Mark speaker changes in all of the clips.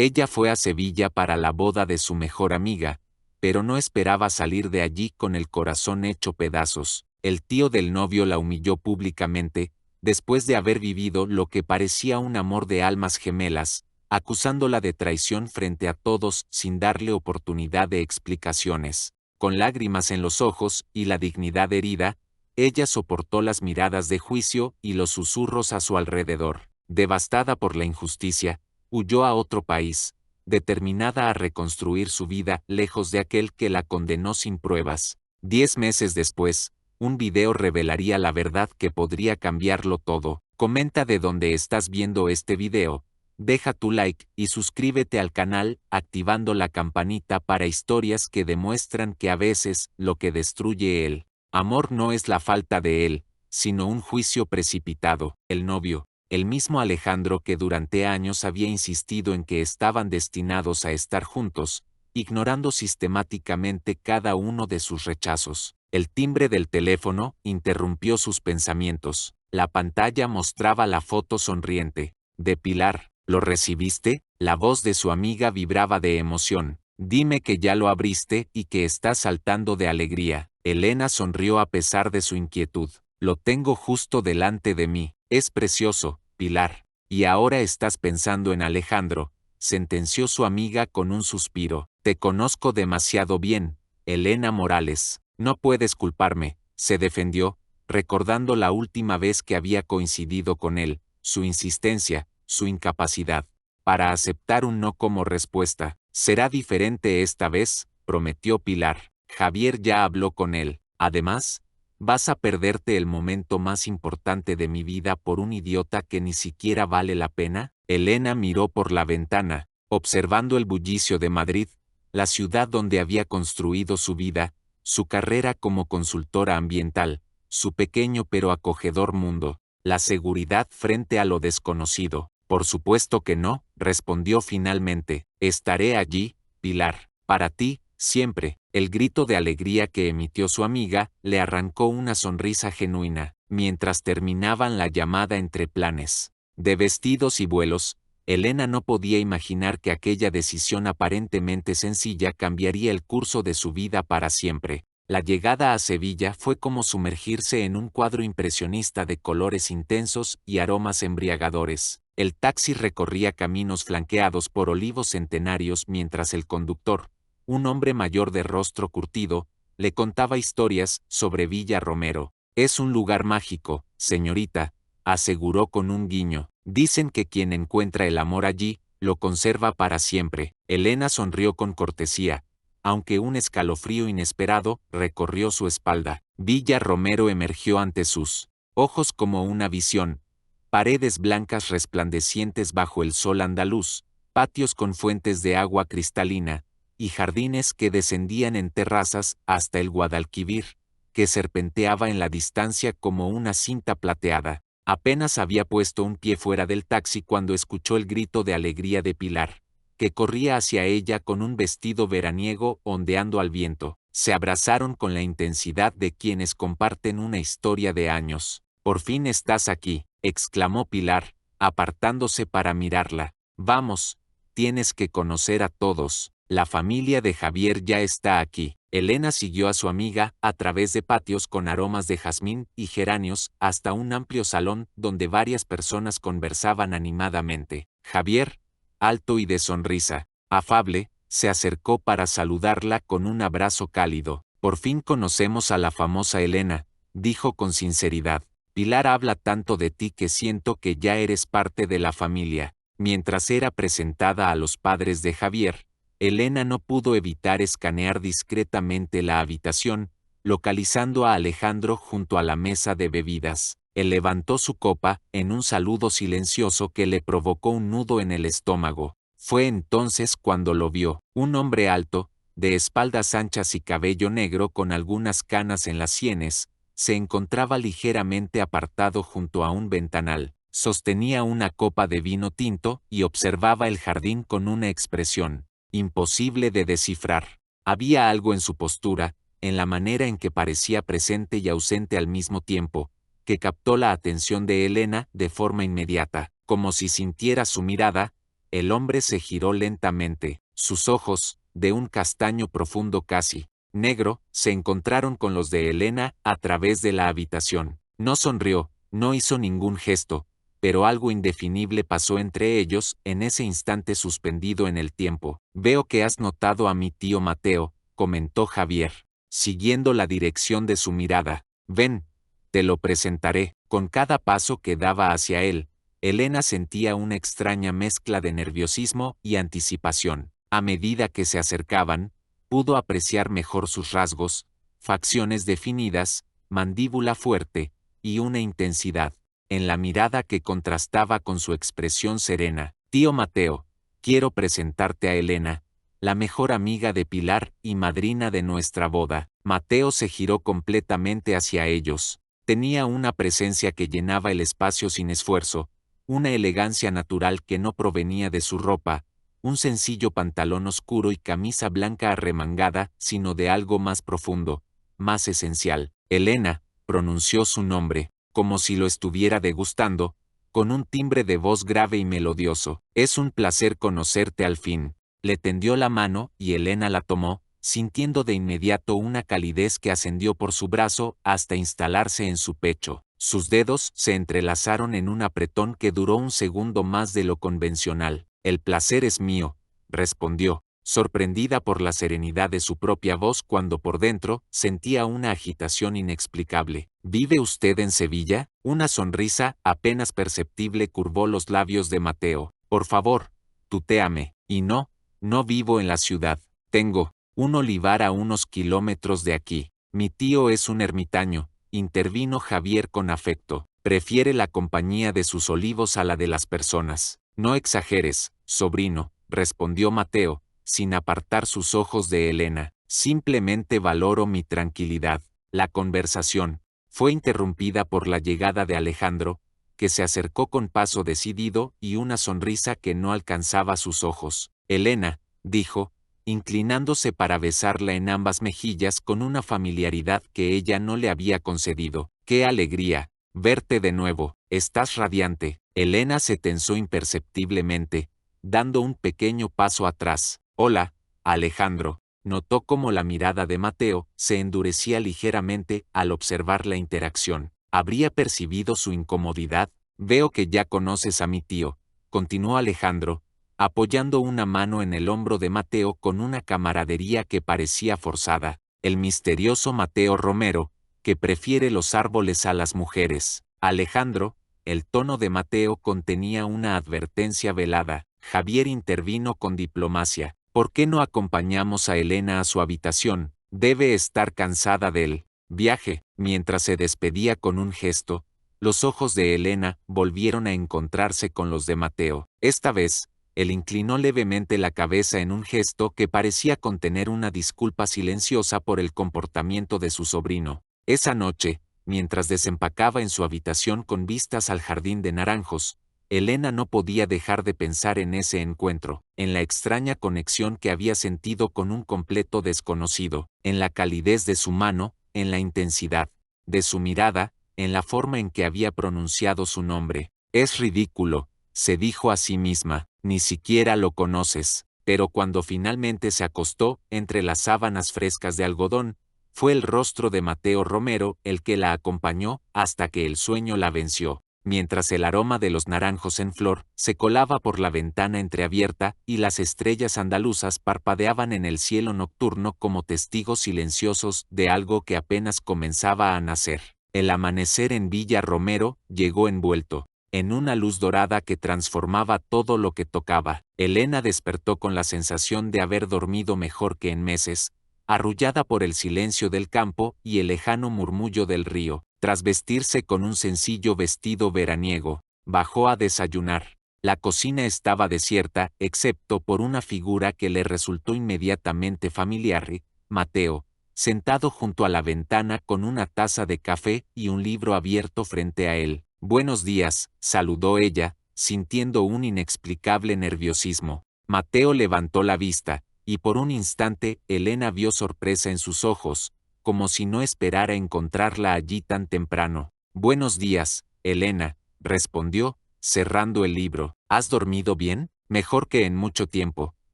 Speaker 1: Ella fue a Sevilla para la boda de su mejor amiga, pero no esperaba salir de allí con el corazón hecho pedazos. El tío del novio la humilló públicamente, después de haber vivido lo que parecía un amor de almas gemelas, acusándola de traición frente a todos sin darle oportunidad de explicaciones. Con lágrimas en los ojos y la dignidad herida, ella soportó las miradas de juicio y los susurros a su alrededor. Devastada por la injusticia, huyó a otro país, determinada a reconstruir su vida lejos de aquel que la condenó sin pruebas. 10 meses después, un video revelaría la verdad que podría cambiarlo todo. Comenta de dónde estás viendo este video, deja tu like y suscríbete al canal activando la campanita para historias que demuestran que a veces lo que destruye el amor no es la falta de él, sino un juicio precipitado. El novio, el mismo Alejandro que durante años había insistido en que estaban destinados a estar juntos, ignorando sistemáticamente cada uno de sus rechazos. El timbre del teléfono interrumpió sus pensamientos. La pantalla mostraba la foto sonriente de Pilar. ¿Lo recibiste? La voz de su amiga vibraba de emoción. Dime que ya lo abriste y que estás saltando de alegría. Elena sonrió a pesar de su inquietud. Lo tengo justo delante de mí. Es precioso, Pilar. Y ahora estás pensando en Alejandro, sentenció su amiga con un suspiro. Te conozco demasiado bien, Elena Morales. No puedes culparme, se defendió, recordando la última vez que había coincidido con él, su insistencia, su incapacidad para aceptar un no como respuesta. Será diferente esta vez, prometió Pilar. Javier ya habló con él. Además, vas a perderte el momento más importante de mi vida por un idiota que ni siquiera vale la pena. Elena miró por la ventana, observando el bullicio de Madrid, la ciudad donde había construido su vida, su carrera como consultora ambiental, su pequeño pero acogedor mundo, la seguridad frente a lo desconocido. Por supuesto que no, respondió finalmente. Estaré allí, Pilar, para ti, siempre. El grito de alegría que emitió su amiga le arrancó una sonrisa genuina, mientras terminaban la llamada entre planes de vestidos y vuelos. Elena no podía imaginar que aquella decisión aparentemente sencilla cambiaría el curso de su vida para siempre. La llegada a Sevilla fue como sumergirse en un cuadro impresionista de colores intensos y aromas embriagadores. El taxi recorría caminos flanqueados por olivos centenarios mientras el conductor, un hombre mayor de rostro curtido, le contaba historias sobre Villa Romero. Es un lugar mágico, señorita, aseguró con un guiño. Dicen que quien encuentra el amor allí, lo conserva para siempre. Elena sonrió con cortesía, aunque un escalofrío inesperado recorrió su espalda. Villa Romero emergió ante sus ojos como una visión. Paredes blancas resplandecientes bajo el sol andaluz, patios con fuentes de agua cristalina, y jardines que descendían en terrazas hasta el Guadalquivir, que serpenteaba en la distancia como una cinta plateada. Apenas había puesto un pie fuera del taxi cuando escuchó el grito de alegría de Pilar, que corría hacia ella con un vestido veraniego ondeando al viento. Se abrazaron con la intensidad de quienes comparten una historia de años. «Por fin estás aquí», exclamó Pilar, apartándose para mirarla. «Vamos, tienes que conocer a todos. La familia de Javier ya está aquí». Elena siguió a su amiga a través de patios con aromas de jazmín y geranios hasta un amplio salón donde varias personas conversaban animadamente. Javier, alto y de sonrisa afable, se acercó para saludarla con un abrazo cálido. «Por fin conocemos a la famosa Elena», dijo con sinceridad. «Pilar habla tanto de ti que siento que ya eres parte de la familia». Mientras era presentada a los padres de Javier, Elena no pudo evitar escanear discretamente la habitación, localizando a Alejandro junto a la mesa de bebidas. Él levantó su copa en un saludo silencioso que le provocó un nudo en el estómago. Fue entonces cuando lo vio, un hombre alto, de espaldas anchas y cabello negro con algunas canas en las sienes, se encontraba ligeramente apartado junto a un ventanal. Sostenía una copa de vino tinto y observaba el jardín con una expresión imposible de descifrar. Había algo en su postura, en la manera en que parecía presente y ausente al mismo tiempo, que captó la atención de Elena de forma inmediata, como si sintiera su mirada, El hombre se giró lentamente. Sus ojos, de un castaño profundo casi negro, se encontraron con los de Elena a través de la habitación. No sonrió, no hizo ningún gesto, pero algo indefinible pasó entre ellos en ese instante suspendido en el tiempo. Veo que has notado a mi tío Mateo, comentó Javier, siguiendo la dirección de su mirada. Ven, te lo presentaré. Con cada paso que daba hacia él, Elena sentía una extraña mezcla de nerviosismo y anticipación. A medida que se acercaban, pudo apreciar mejor sus rasgos, facciones definidas, mandíbula fuerte, y una intensidad en la mirada que contrastaba con su expresión serena. Tío Mateo, quiero presentarte a Elena, la mejor amiga de Pilar y madrina de nuestra boda. Mateo se giró completamente hacia ellos. Tenía una presencia que llenaba el espacio sin esfuerzo, una elegancia natural que no provenía de su ropa, un sencillo pantalón oscuro y camisa blanca arremangada, sino de algo más profundo, más esencial. Elena, pronunció su nombre, como si lo estuviera degustando, con un timbre de voz grave y melodioso. Es un placer conocerte al fin. Le tendió la mano y Elena la tomó, sintiendo de inmediato una calidez que ascendió por su brazo hasta instalarse en su pecho. Sus dedos se entrelazaron en un apretón que duró un segundo más de lo convencional. El placer es mío, respondió, sorprendida por la serenidad de su propia voz cuando por dentro sentía una agitación inexplicable. ¿Vive usted en Sevilla? Una sonrisa apenas perceptible curvó los labios de Mateo. Por favor, tutéame. Y no, no vivo en la ciudad. Tengo un olivar a unos kilómetros de aquí. Mi tío es un ermitaño, intervino Javier con afecto. Prefiere la compañía de sus olivos a la de las personas. No exageres, sobrino, respondió Mateo, sin apartar sus ojos de Elena. Simplemente valoro mi tranquilidad. La conversación fue interrumpida por la llegada de Alejandro, que se acercó con paso decidido y una sonrisa que no alcanzaba sus ojos. Elena, dijo, inclinándose para besarla en ambas mejillas con una familiaridad que ella no le había concedido. ¡Qué alegría! Verte de nuevo, estás radiante. Elena se tensó imperceptiblemente, dando un pequeño paso atrás. Hola, Alejandro. Notó cómo la mirada de Mateo se endurecía ligeramente al observar la interacción. ¿Habría percibido su incomodidad? Veo que ya conoces a mi tío, continuó Alejandro, apoyando una mano en el hombro de Mateo con una camaradería que parecía forzada. El misterioso Mateo Romero, que prefiere los árboles a las mujeres. Alejandro, el tono de Mateo contenía una advertencia velada. Javier intervino con diplomacia. ¿Por qué no acompañamos a Elena a su habitación? Debe estar cansada del viaje. Mientras se despedía con un gesto, los ojos de Elena volvieron a encontrarse con los de Mateo. Esta vez, él inclinó levemente la cabeza en un gesto que parecía contener una disculpa silenciosa por el comportamiento de su sobrino. Esa noche, mientras desempacaba en su habitación con vistas al jardín de naranjos, Elena no podía dejar de pensar en ese encuentro, en la extraña conexión que había sentido con un completo desconocido, en la calidez de su mano, en la intensidad de su mirada, en la forma en que había pronunciado su nombre. Es ridículo, se dijo a sí misma, ni siquiera lo conoces. Pero cuando finalmente se acostó entre las sábanas frescas de algodón, fue el rostro de Mateo Romero el que la acompañó hasta que el sueño la venció, mientras el aroma de los naranjos en flor se colaba por la ventana entreabierta y las estrellas andaluzas parpadeaban en el cielo nocturno como testigos silenciosos de algo que apenas comenzaba a nacer. El amanecer en Villa Romero llegó envuelto en una luz dorada que transformaba todo lo que tocaba. Elena despertó con la sensación de haber dormido mejor que en meses, arrullada por el silencio del campo y el lejano murmullo del río. Tras vestirse con un sencillo vestido veraniego, bajó a desayunar. La cocina estaba desierta, excepto por una figura que le resultó inmediatamente familiar, Mateo, sentado junto a la ventana con una taza de café y un libro abierto frente a él. Buenos días, saludó ella, sintiendo un inexplicable nerviosismo. Mateo levantó la vista, y por un instante Elena vio sorpresa en sus ojos, como si no esperara encontrarla allí tan temprano. Buenos días, Elena, respondió, cerrando el libro. ¿Has dormido bien? Mejor que en mucho tiempo,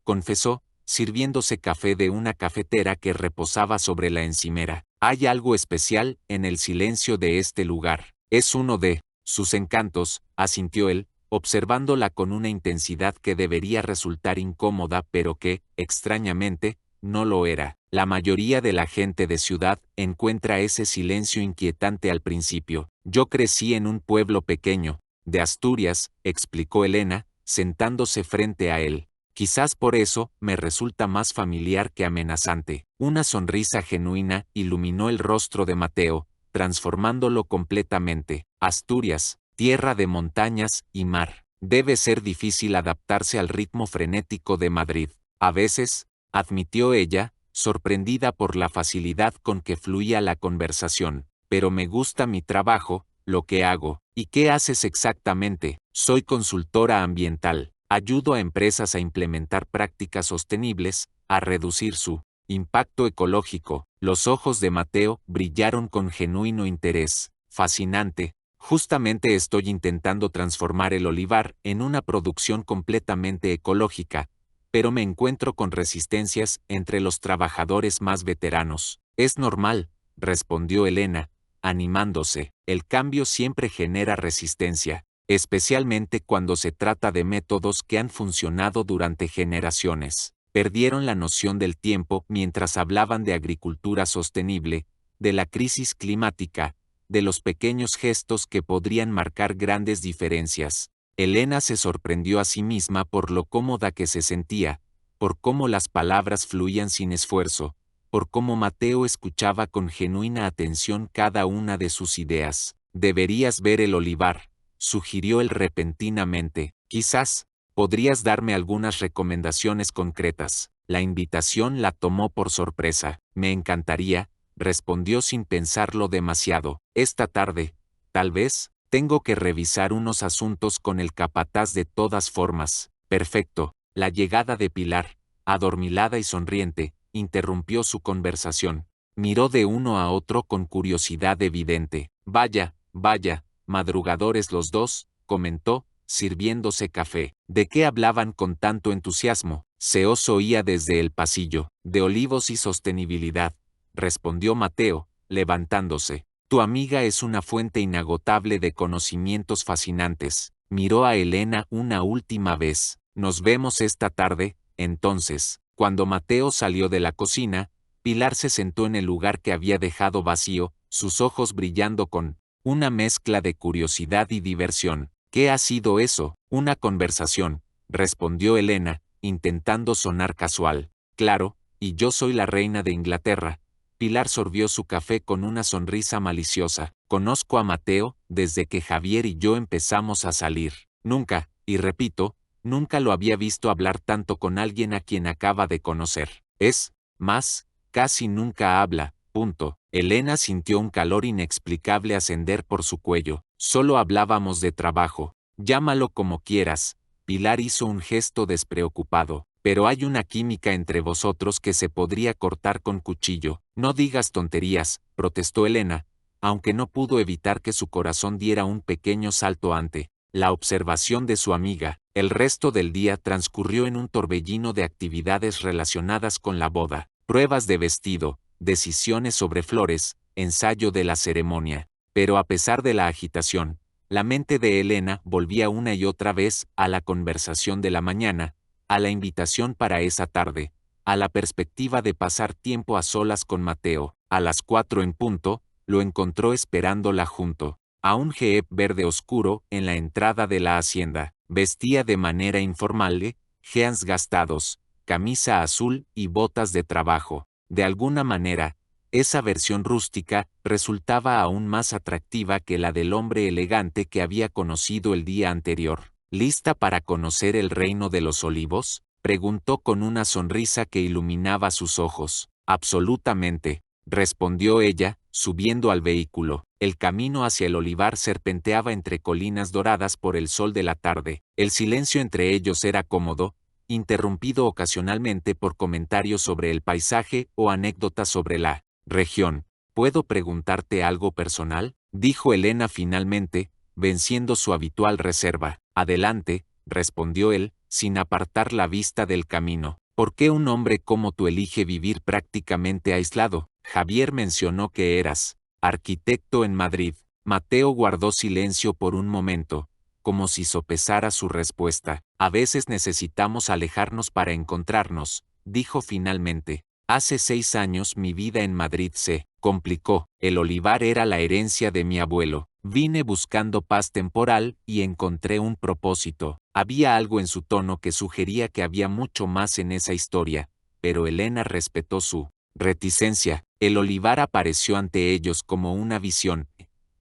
Speaker 1: confesó, sirviéndose café de una cafetera que reposaba sobre la encimera. Hay algo especial en el silencio de este lugar. Es uno de sus encantos, asintió él, observándola con una intensidad que debería resultar incómoda pero que, extrañamente, no lo era. La mayoría de la gente de ciudad encuentra ese silencio inquietante al principio. Yo crecí en un pueblo pequeño, de Asturias, explicó Elena, sentándose frente a él. Quizás por eso me resulta más familiar que amenazante. Una sonrisa genuina iluminó el rostro de Mateo, transformándolo completamente. Asturias, tierra de montañas y mar. Debe ser difícil adaptarse al ritmo frenético de Madrid. A veces, admitió ella, sorprendida por la facilidad con que fluía la conversación. Pero me gusta mi trabajo, lo que hago. ¿Y qué haces exactamente? Soy consultora ambiental. Ayudo a empresas a implementar prácticas sostenibles, a reducir su impacto ecológico. Los ojos de Mateo brillaron con genuino interés. Fascinante. Justamente estoy intentando transformar el olivar en una producción completamente ecológica, pero me encuentro con resistencias entre los trabajadores más veteranos. Es normal, respondió Elena, animándose. El cambio siempre genera resistencia, especialmente cuando se trata de métodos que han funcionado durante generaciones. Perdieron la noción del tiempo mientras hablaban de agricultura sostenible, de la crisis climática, de los pequeños gestos que podrían marcar grandes diferencias. Elena se sorprendió a sí misma por lo cómoda que se sentía, por cómo las palabras fluían sin esfuerzo, por cómo Mateo escuchaba con genuina atención cada una de sus ideas. Deberías ver el olivar, sugirió él repentinamente. Quizás, podrías darme algunas recomendaciones concretas. La invitación la tomó por sorpresa. Me encantaría, respondió sin pensarlo demasiado. Esta tarde, tal vez, tengo que revisar unos asuntos con el capataz de todas formas. Perfecto. La llegada de Pilar, adormilada y sonriente, interrumpió su conversación. Miró de uno a otro con curiosidad evidente. Vaya, vaya, madrugadores los dos, comentó, sirviéndose café. ¿De qué hablaban con tanto entusiasmo? Se os oía desde el pasillo. De olivos y sostenibilidad, respondió Mateo, levantándose. Tu amiga es una fuente inagotable de conocimientos fascinantes. Miró a Elena una última vez. Nos vemos esta tarde, entonces. Cuando Mateo salió de la cocina, Pilar se sentó en el lugar que había dejado vacío, sus ojos brillando con una mezcla de curiosidad y diversión. ¿Qué ha sido eso? Una conversación, respondió Elena, intentando sonar casual. Claro, y yo soy la reina de Inglaterra. Pilar sorbió su café con una sonrisa maliciosa. Conozco a Mateo desde que Javier y yo empezamos a salir. Nunca, y repito, nunca lo había visto hablar tanto con alguien a quien acaba de conocer. Es más, casi nunca habla. Punto. Elena sintió un calor inexplicable ascender por su cuello. Solo hablábamos de trabajo. Llámalo como quieras. Pilar hizo un gesto despreocupado. Pero hay una química entre vosotros que se podría cortar con cuchillo. No digas tonterías, protestó Elena, aunque no pudo evitar que su corazón diera un pequeño salto ante la observación de su amiga. El resto del día transcurrió en un torbellino de actividades relacionadas con la boda, pruebas de vestido, decisiones sobre flores, ensayo de la ceremonia. Pero a pesar de la agitación, la mente de Elena volvía una y otra vez a la conversación de la mañana, a la invitación para esa tarde, a la perspectiva de pasar tiempo a solas con Mateo. A las 4 en punto, lo encontró esperándola junto a un jeep verde oscuro en la entrada de la hacienda. Vestía de manera informal, jeans gastados, camisa azul y botas de trabajo. De alguna manera, esa versión rústica resultaba aún más atractiva que la del hombre elegante que había conocido el día anterior. ¿Lista para conocer el reino de los olivos?, preguntó con una sonrisa que iluminaba sus ojos. Absolutamente, respondió ella, subiendo al vehículo. El camino hacia el olivar serpenteaba entre colinas doradas por el sol de la tarde. El silencio entre ellos era cómodo, interrumpido ocasionalmente por comentarios sobre el paisaje o anécdotas sobre la región. ¿Puedo preguntarte algo personal?, dijo Elena finalmente, venciendo su habitual reserva. Adelante, respondió él, sin apartar la vista del camino. ¿Por qué un hombre como tú elige vivir prácticamente aislado? Javier mencionó que eras arquitecto en Madrid. Mateo guardó silencio por un momento, como si sopesara su respuesta. A veces necesitamos alejarnos para encontrarnos, dijo finalmente. Hace 6 años mi vida en Madrid se complicó. El olivar era la herencia de mi abuelo. Vine buscando paz temporal y encontré un propósito. Había algo en su tono que sugería que había mucho más en esa historia, pero Elena respetó su reticencia. El olivar apareció ante ellos como una visión.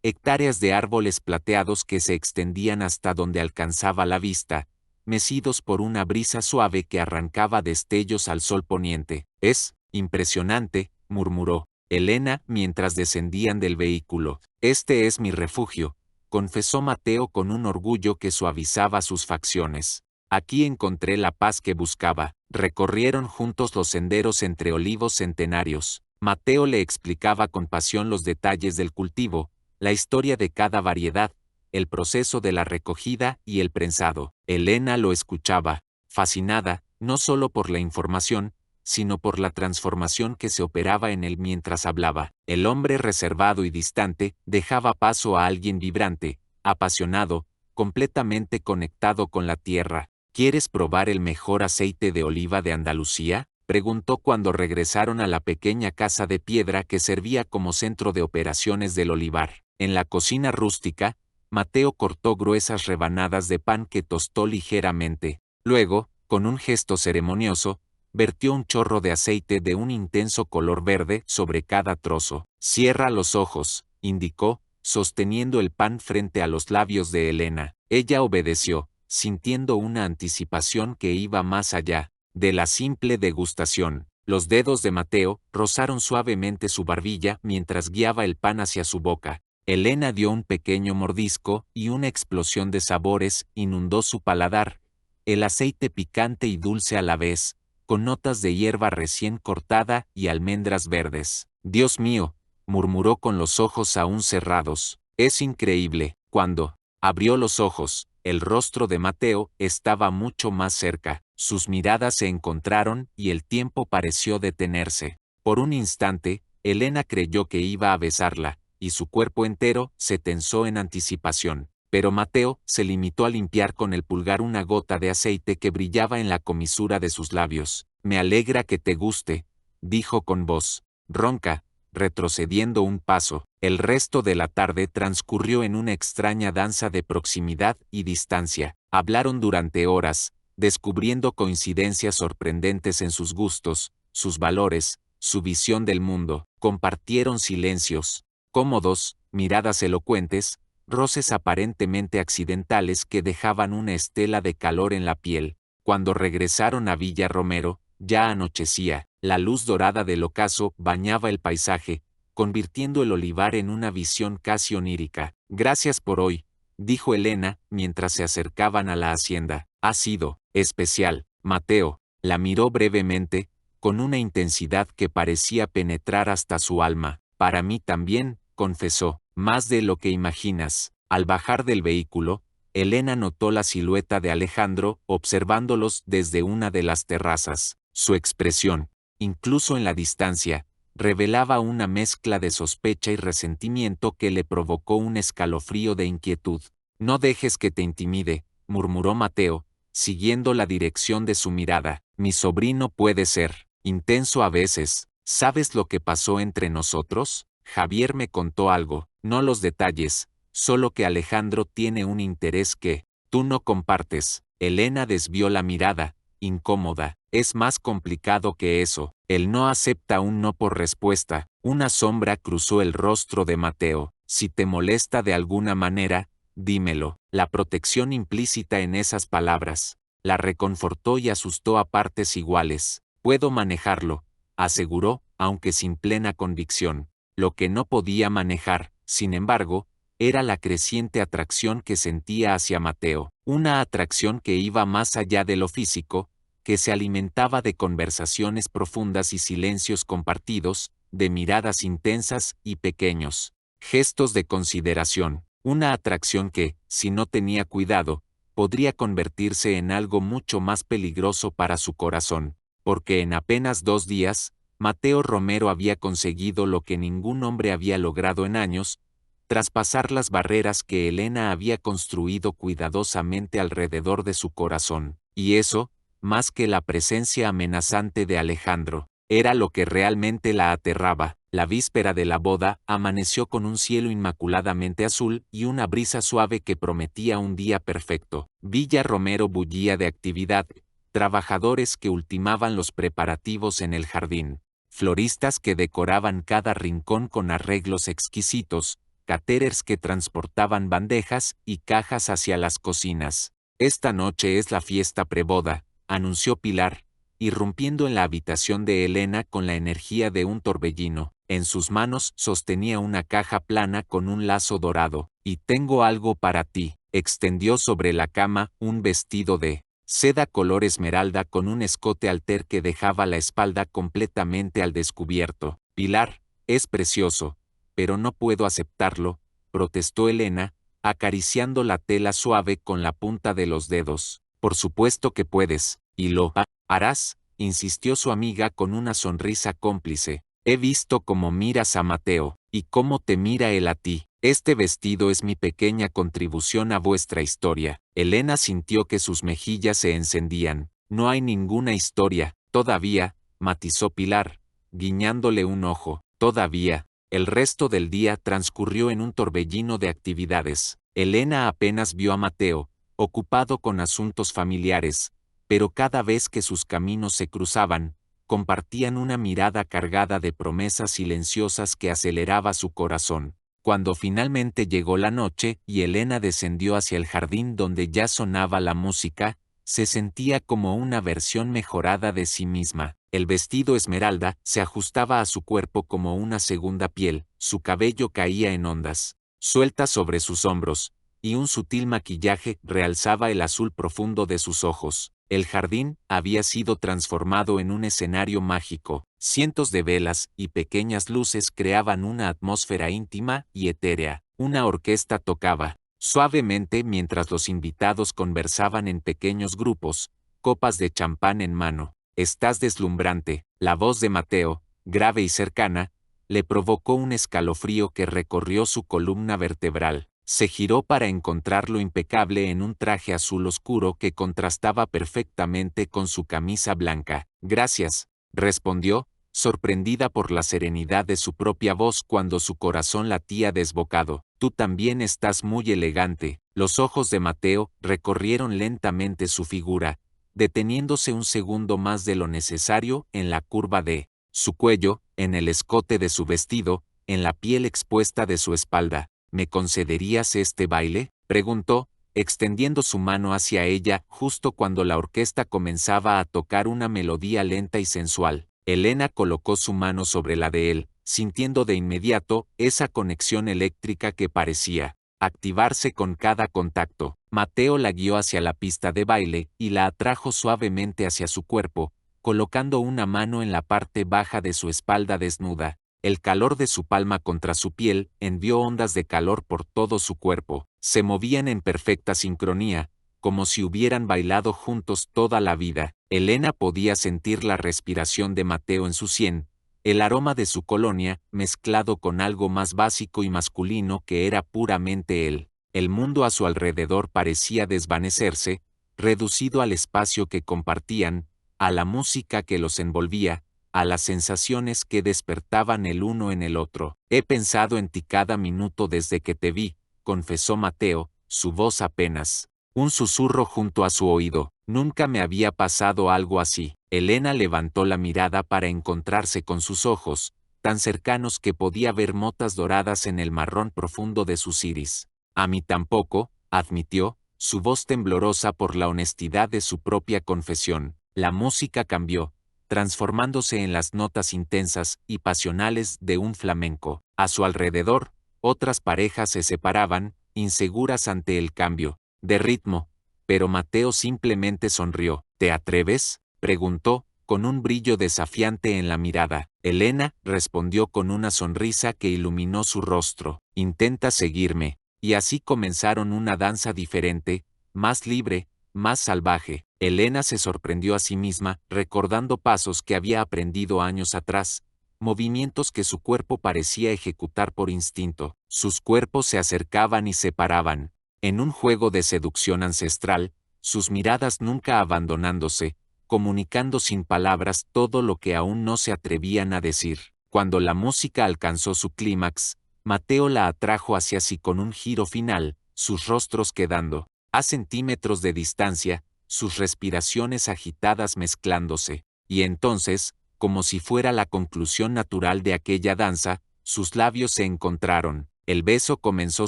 Speaker 1: Hectáreas de árboles plateados que se extendían hasta donde alcanzaba la vista, mecidos por una brisa suave que arrancaba destellos al sol poniente. Es impresionante, murmuró Elena mientras descendían del vehículo. Este es mi refugio, confesó Mateo con un orgullo que suavizaba sus facciones. Aquí encontré la paz que buscaba. Recorrieron juntos los senderos entre olivos centenarios. Mateo le explicaba con pasión los detalles del cultivo, la historia de cada variedad, el proceso de la recogida y el prensado. Elena lo escuchaba, fascinada, no solo por la información, sino por la transformación que se operaba en él mientras hablaba. El hombre reservado y distante dejaba paso a alguien vibrante, apasionado, completamente conectado con la tierra. ¿Quieres probar el mejor aceite de oliva de Andalucía?, preguntó cuando regresaron a la pequeña casa de piedra que servía como centro de operaciones del olivar. En la cocina rústica, Mateo cortó gruesas rebanadas de pan que tostó ligeramente. Luego, con un gesto ceremonioso, vertió un chorro de aceite de un intenso color verde sobre cada trozo. Cierra los ojos, indicó, sosteniendo el pan frente a los labios de Elena. Ella obedeció, sintiendo una anticipación que iba más allá de la simple degustación. Los dedos de Mateo rozaron suavemente su barbilla mientras guiaba el pan hacia su boca. Elena dio un pequeño mordisco y una explosión de sabores inundó su paladar. El aceite picante y dulce a la vez, con notas de hierba recién cortada y almendras verdes. Dios mío, murmuró con los ojos aún cerrados. Es increíble. Cuando abrió los ojos, el rostro de Mateo estaba mucho más cerca. Sus miradas se encontraron y el tiempo pareció detenerse. Por un instante, Elena creyó que iba a besarla, y su cuerpo entero se tensó en anticipación. Pero Mateo se limitó a limpiar con el pulgar una gota de aceite que brillaba en la comisura de sus labios. Me alegra que te guste, dijo con voz ronca, retrocediendo un paso. El resto de la tarde transcurrió en una extraña danza de proximidad y distancia. Hablaron durante horas, descubriendo coincidencias sorprendentes en sus gustos, sus valores, su visión del mundo. Compartieron silencios cómodos, miradas elocuentes, roces aparentemente accidentales que dejaban una estela de calor en la piel. Cuando regresaron a Villa Romero, ya anochecía. La luz dorada del ocaso bañaba el paisaje, convirtiendo el olivar en una visión casi onírica. Gracias por hoy, dijo Elena mientras se acercaban a la hacienda. Ha sido especial. Mateo la miró brevemente, con una intensidad que parecía penetrar hasta su alma. Para mí también, confesó, más de lo que imaginas. Al bajar del vehículo, Elena notó la silueta de Alejandro observándolos desde una de las terrazas. Su expresión, incluso en la distancia, revelaba una mezcla de sospecha y resentimiento que le provocó un escalofrío de inquietud. No dejes que te intimide, murmuró Mateo, siguiendo la dirección de su mirada. Mi sobrino puede ser intenso a veces. ¿Sabes lo que pasó entre nosotros? Javier me contó algo, no los detalles, solo que Alejandro tiene un interés que tú no compartes. Elena desvió la mirada, incómoda. Es más complicado que eso. Él no acepta un no por respuesta. Una sombra cruzó el rostro de Mateo. Si te molesta de alguna manera, dímelo. La protección implícita en esas palabras la reconfortó y asustó a partes iguales. Puedo manejarlo, aseguró, aunque sin plena convicción. Lo que no podía manejar, sin embargo, era la creciente atracción que sentía hacia Mateo, una atracción que iba más allá de lo físico, que se alimentaba de conversaciones profundas y silencios compartidos, de miradas intensas y pequeños gestos de consideración, una atracción que, si no tenía cuidado, podría convertirse en algo mucho más peligroso para su corazón, porque en apenas 2 días, Mateo Romero había conseguido lo que ningún hombre había logrado en años, traspasar las barreras que Elena había construido cuidadosamente alrededor de su corazón, y eso, más que la presencia amenazante de Alejandro, era lo que realmente la aterraba. La víspera de la boda amaneció con un cielo inmaculadamente azul y una brisa suave que prometía un día perfecto. Villa Romero bullía de actividad, trabajadores que ultimaban los preparativos en el jardín, floristas que decoraban cada rincón con arreglos exquisitos, caterers que transportaban bandejas y cajas hacia las cocinas. Esta noche es la fiesta preboda, anunció Pilar, irrumpiendo en la habitación de Elena con la energía de un torbellino. En sus manos sostenía una caja plana con un lazo dorado. Y tengo algo para ti. Extendió sobre la cama un vestido de seda color esmeralda con un escote alter que dejaba la espalda completamente al descubierto. Pilar, es precioso, pero no puedo aceptarlo, protestó Elena, acariciando la tela suave con la punta de los dedos. Por supuesto que puedes, y lo harás, insistió su amiga con una sonrisa cómplice. He visto cómo miras a Mateo, y cómo te mira él a ti. Este vestido es mi pequeña contribución a vuestra historia. Elena sintió que sus mejillas se encendían. No hay ninguna historia, todavía, matizó Pilar, guiñándole un ojo. Todavía. El resto del día transcurrió en un torbellino de actividades. Elena apenas vio a Mateo, ocupado con asuntos familiares, pero cada vez que sus caminos se cruzaban, compartían una mirada cargada de promesas silenciosas que aceleraba su corazón. Cuando finalmente llegó la noche y Elena descendió hacia el jardín donde ya sonaba la música, se sentía como una versión mejorada de sí misma. El vestido esmeralda se ajustaba a su cuerpo como una segunda piel, su cabello caía en ondas sueltas sobre sus hombros, y un sutil maquillaje realzaba el azul profundo de sus ojos. El jardín había sido transformado en un escenario mágico. Cientos de velas y pequeñas luces creaban una atmósfera íntima y etérea. Una orquesta tocaba suavemente mientras los invitados conversaban en pequeños grupos, copas de champán en mano. Estás deslumbrante. La voz de Mateo, grave y cercana, le provocó un escalofrío que recorrió su columna vertebral. Se giró para encontrarlo impecable en un traje azul oscuro que contrastaba perfectamente con su camisa blanca. Gracias, respondió, sorprendida por la serenidad de su propia voz cuando su corazón latía desbocado. Tú también estás muy elegante. Los ojos de Mateo recorrieron lentamente su figura, deteniéndose un segundo más de lo necesario en la curva de su cuello, en el escote de su vestido, en la piel expuesta de su espalda. ¿Me concederías este baile?, preguntó, extendiendo su mano hacia ella justo cuando la orquesta comenzaba a tocar una melodía lenta y sensual. Elena colocó su mano sobre la de él, sintiendo de inmediato esa conexión eléctrica que parecía activarse con cada contacto. Mateo la guió hacia la pista de baile y la atrajo suavemente hacia su cuerpo, colocando una mano en la parte baja de su espalda desnuda. El calor de su palma contra su piel envió ondas de calor por todo su cuerpo. Se movían en perfecta sincronía, como si hubieran bailado juntos toda la vida. Elena podía sentir la respiración de Mateo en su sien, el aroma de su colonia, mezclado con algo más básico y masculino que era puramente él. El mundo a su alrededor parecía desvanecerse, reducido al espacio que compartían, a la música que los envolvía, a las sensaciones que despertaban el uno en el otro. He pensado en ti cada minuto desde que te vi, confesó Mateo, su voz apenas un susurro junto a su oído. Nunca me había pasado algo así. Elena levantó la mirada para encontrarse con sus ojos, tan cercanos que podía ver motas doradas en el marrón profundo de sus iris. A mí tampoco, admitió, su voz temblorosa por la honestidad de su propia confesión. La música cambió, transformándose en las notas intensas y pasionales de un flamenco. A su alrededor, otras parejas se separaban, inseguras ante el cambio de ritmo, pero Mateo simplemente sonrió. ¿Te atreves?, preguntó, con un brillo desafiante en la mirada. Elena respondió con una sonrisa que iluminó su rostro. Intenta seguirme. Y así comenzaron una danza diferente, más libre, más salvaje. Elena se sorprendió a sí misma, recordando pasos que había aprendido años atrás, movimientos que su cuerpo parecía ejecutar por instinto. Sus cuerpos se acercaban y separaban, en un juego de seducción ancestral, sus miradas nunca abandonándose, comunicando sin palabras todo lo que aún no se atrevían a decir. Cuando la música alcanzó su clímax, Mateo la atrajo hacia sí con un giro final, sus rostros quedando a centímetros de distancia, sus respiraciones agitadas mezclándose, y entonces, como si fuera la conclusión natural de aquella danza, sus labios se encontraron. El beso comenzó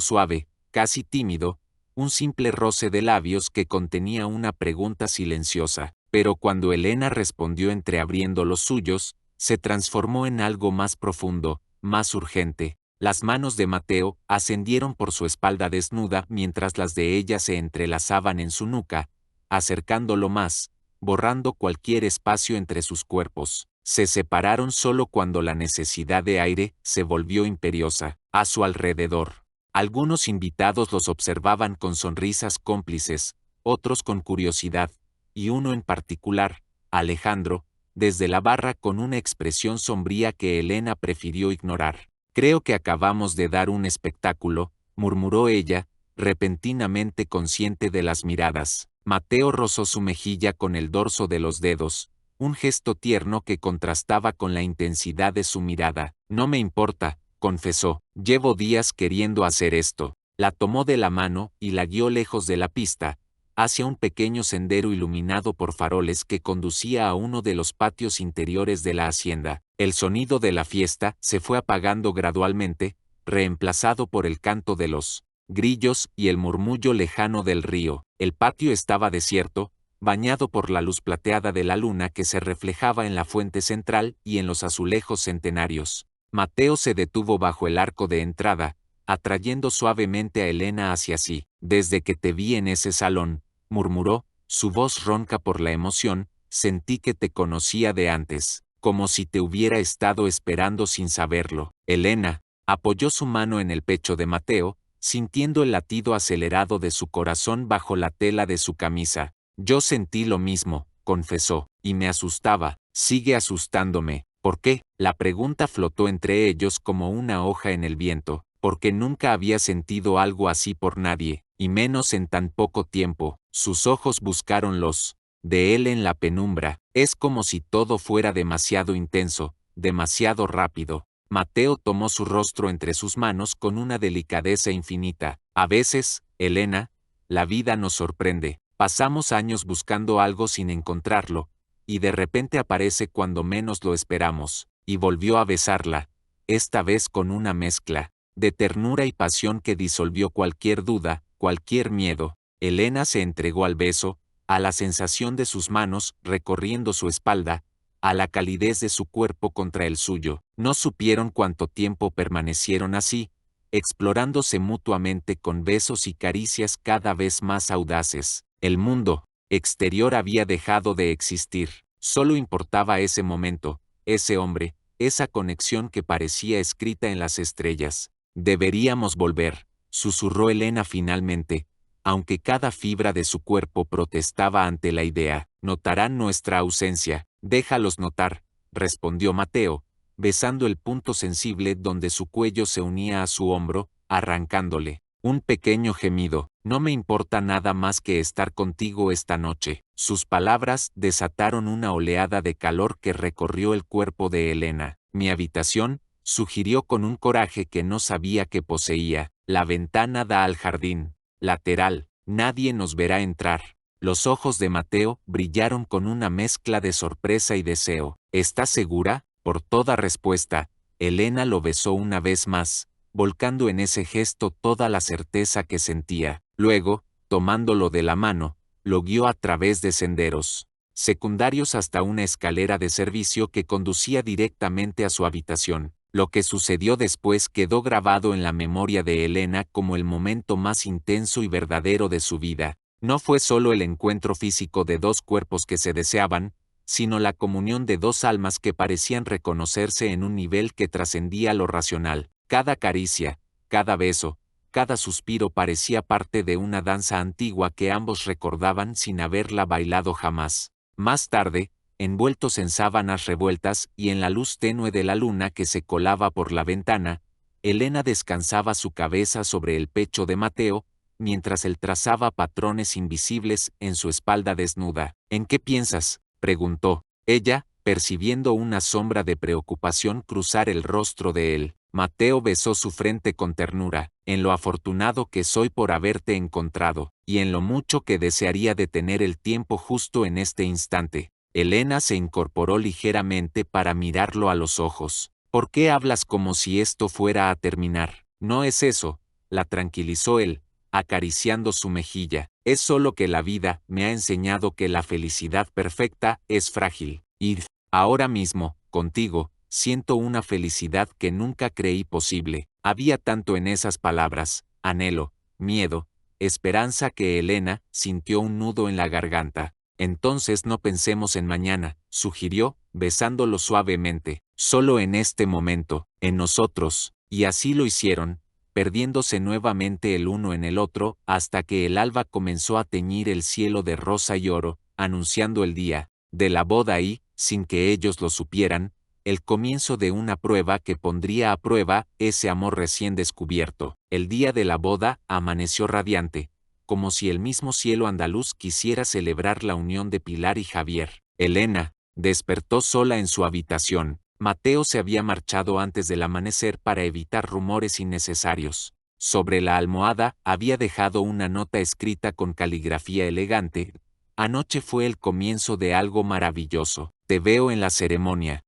Speaker 1: suave, casi tímido, un simple roce de labios que contenía una pregunta silenciosa, pero cuando Elena respondió entreabriendo los suyos, se transformó en algo más profundo, más urgente. Las manos de Mateo ascendieron por su espalda desnuda mientras las de ella se entrelazaban en su nuca, acercándolo más, borrando cualquier espacio entre sus cuerpos. Se separaron solo cuando la necesidad de aire se volvió imperiosa. A su alrededor, algunos invitados los observaban con sonrisas cómplices, otros con curiosidad, y uno en particular, Alejandro, desde la barra con una expresión sombría que Elena prefirió ignorar. «Creo que acabamos de dar un espectáculo», murmuró ella, repentinamente consciente de las miradas. Mateo rozó su mejilla con el dorso de los dedos, un gesto tierno que contrastaba con la intensidad de su mirada. «No me importa», confesó, «llevo días queriendo hacer esto». La tomó de la mano y la guió lejos de la pista, hacia un pequeño sendero iluminado por faroles que conducía a uno de los patios interiores de la hacienda. El sonido de la fiesta se fue apagando gradualmente, reemplazado por el canto de los grillos y el murmullo lejano del río. El patio estaba desierto, bañado por la luz plateada de la luna que se reflejaba en la fuente central y en los azulejos centenarios. Mateo se detuvo bajo el arco de entrada, atrayendo suavemente a Elena hacia sí. «Desde que te vi en ese salón», murmuró, su voz ronca por la emoción, «sentí que te conocía de antes, como si te hubiera estado esperando sin saberlo». Elena apoyó su mano en el pecho de Mateo, sintiendo el latido acelerado de su corazón bajo la tela de su camisa. «Yo sentí lo mismo», confesó, «y me asustaba, sigue asustándome». «¿Por qué?». La pregunta flotó entre ellos como una hoja en el viento, porque nunca había sentido algo así por nadie, y menos en tan poco tiempo. Sus ojos buscaron los de él en la penumbra. «Es como si todo fuera demasiado intenso, demasiado rápido». Mateo tomó su rostro entre sus manos con una delicadeza infinita. «A veces, Elena, la vida nos sorprende. Pasamos años buscando algo sin encontrarlo, y de repente aparece cuando menos lo esperamos». Y volvió a besarla, esta vez con una mezcla de ternura y pasión que disolvió cualquier duda, cualquier miedo. Elena se entregó al beso, a la sensación de sus manos recorriendo su espalda, a la calidez de su cuerpo contra el suyo. No supieron cuánto tiempo permanecieron así, explorándose mutuamente con besos y caricias cada vez más audaces. El mundo exterior había dejado de existir. Solo importaba ese momento, ese hombre, esa conexión que parecía escrita en las estrellas. «Deberíamos volver», susurró Elena finalmente, aunque cada fibra de su cuerpo protestaba ante la idea. «Notarán nuestra ausencia». «Déjalos notar», respondió Mateo, besando el punto sensible donde su cuello se unía a su hombro, arrancándole un pequeño gemido. «No me importa nada más que estar contigo esta noche». Sus palabras desataron una oleada de calor que recorrió el cuerpo de Elena. «Mi habitación», sugirió con un coraje que no sabía que poseía. «La ventana da al jardín lateral. Nadie nos verá entrar». Los ojos de Mateo brillaron con una mezcla de sorpresa y deseo. «¿Estás segura?». Por toda respuesta, Elena lo besó una vez más, volcando en ese gesto toda la certeza que sentía. Luego, tomándolo de la mano, lo guió a través de senderos secundarios hasta una escalera de servicio que conducía directamente a su habitación. Lo que sucedió después quedó grabado en la memoria de Elena como el momento más intenso y verdadero de su vida. No fue solo el encuentro físico de dos cuerpos que se deseaban, sino la comunión de dos almas que parecían reconocerse en un nivel que trascendía lo racional. Cada caricia, cada beso, cada suspiro parecía parte de una danza antigua que ambos recordaban sin haberla bailado jamás. Más tarde, envueltos en sábanas revueltas y en la luz tenue de la luna que se colaba por la ventana, Elena descansaba su cabeza sobre el pecho de Mateo, mientras él trazaba patrones invisibles en su espalda desnuda. ¿En qué piensas?, preguntó ella, percibiendo una sombra de preocupación cruzar el rostro de él. Mateo besó su frente con ternura, en lo afortunado que soy por haberte encontrado, y en lo mucho que desearía detener el tiempo justo en este instante. Elena se incorporó ligeramente para mirarlo a los ojos. ¿Por qué hablas como si esto fuera a terminar? No es eso, la tranquilizó él, acariciando su mejilla. Es solo que la vida me ha enseñado que la felicidad perfecta es frágil. Y ahora mismo, contigo, siento una felicidad que nunca creí posible. Había tanto en esas palabras, anhelo, miedo, esperanza, que Elena sintió un nudo en la garganta. Entonces no pensemos en mañana, sugirió, besándolo suavemente. Solo en este momento, en nosotros. Y así lo hicieron, perdiéndose nuevamente el uno en el otro, hasta que el alba comenzó a teñir el cielo de rosa y oro, anunciando el día de la boda y, sin que ellos lo supieran, el comienzo de una prueba que pondría a prueba ese amor recién descubierto. El día de la boda amaneció radiante, como si el mismo cielo andaluz quisiera celebrar la unión de Pilar y Javier. Elena despertó sola en su habitación. Mateo se había marchado antes del amanecer para evitar rumores innecesarios. Sobre la almohada había dejado una nota escrita con caligrafía elegante. Anoche fue el comienzo de algo maravilloso. Te veo en la ceremonia.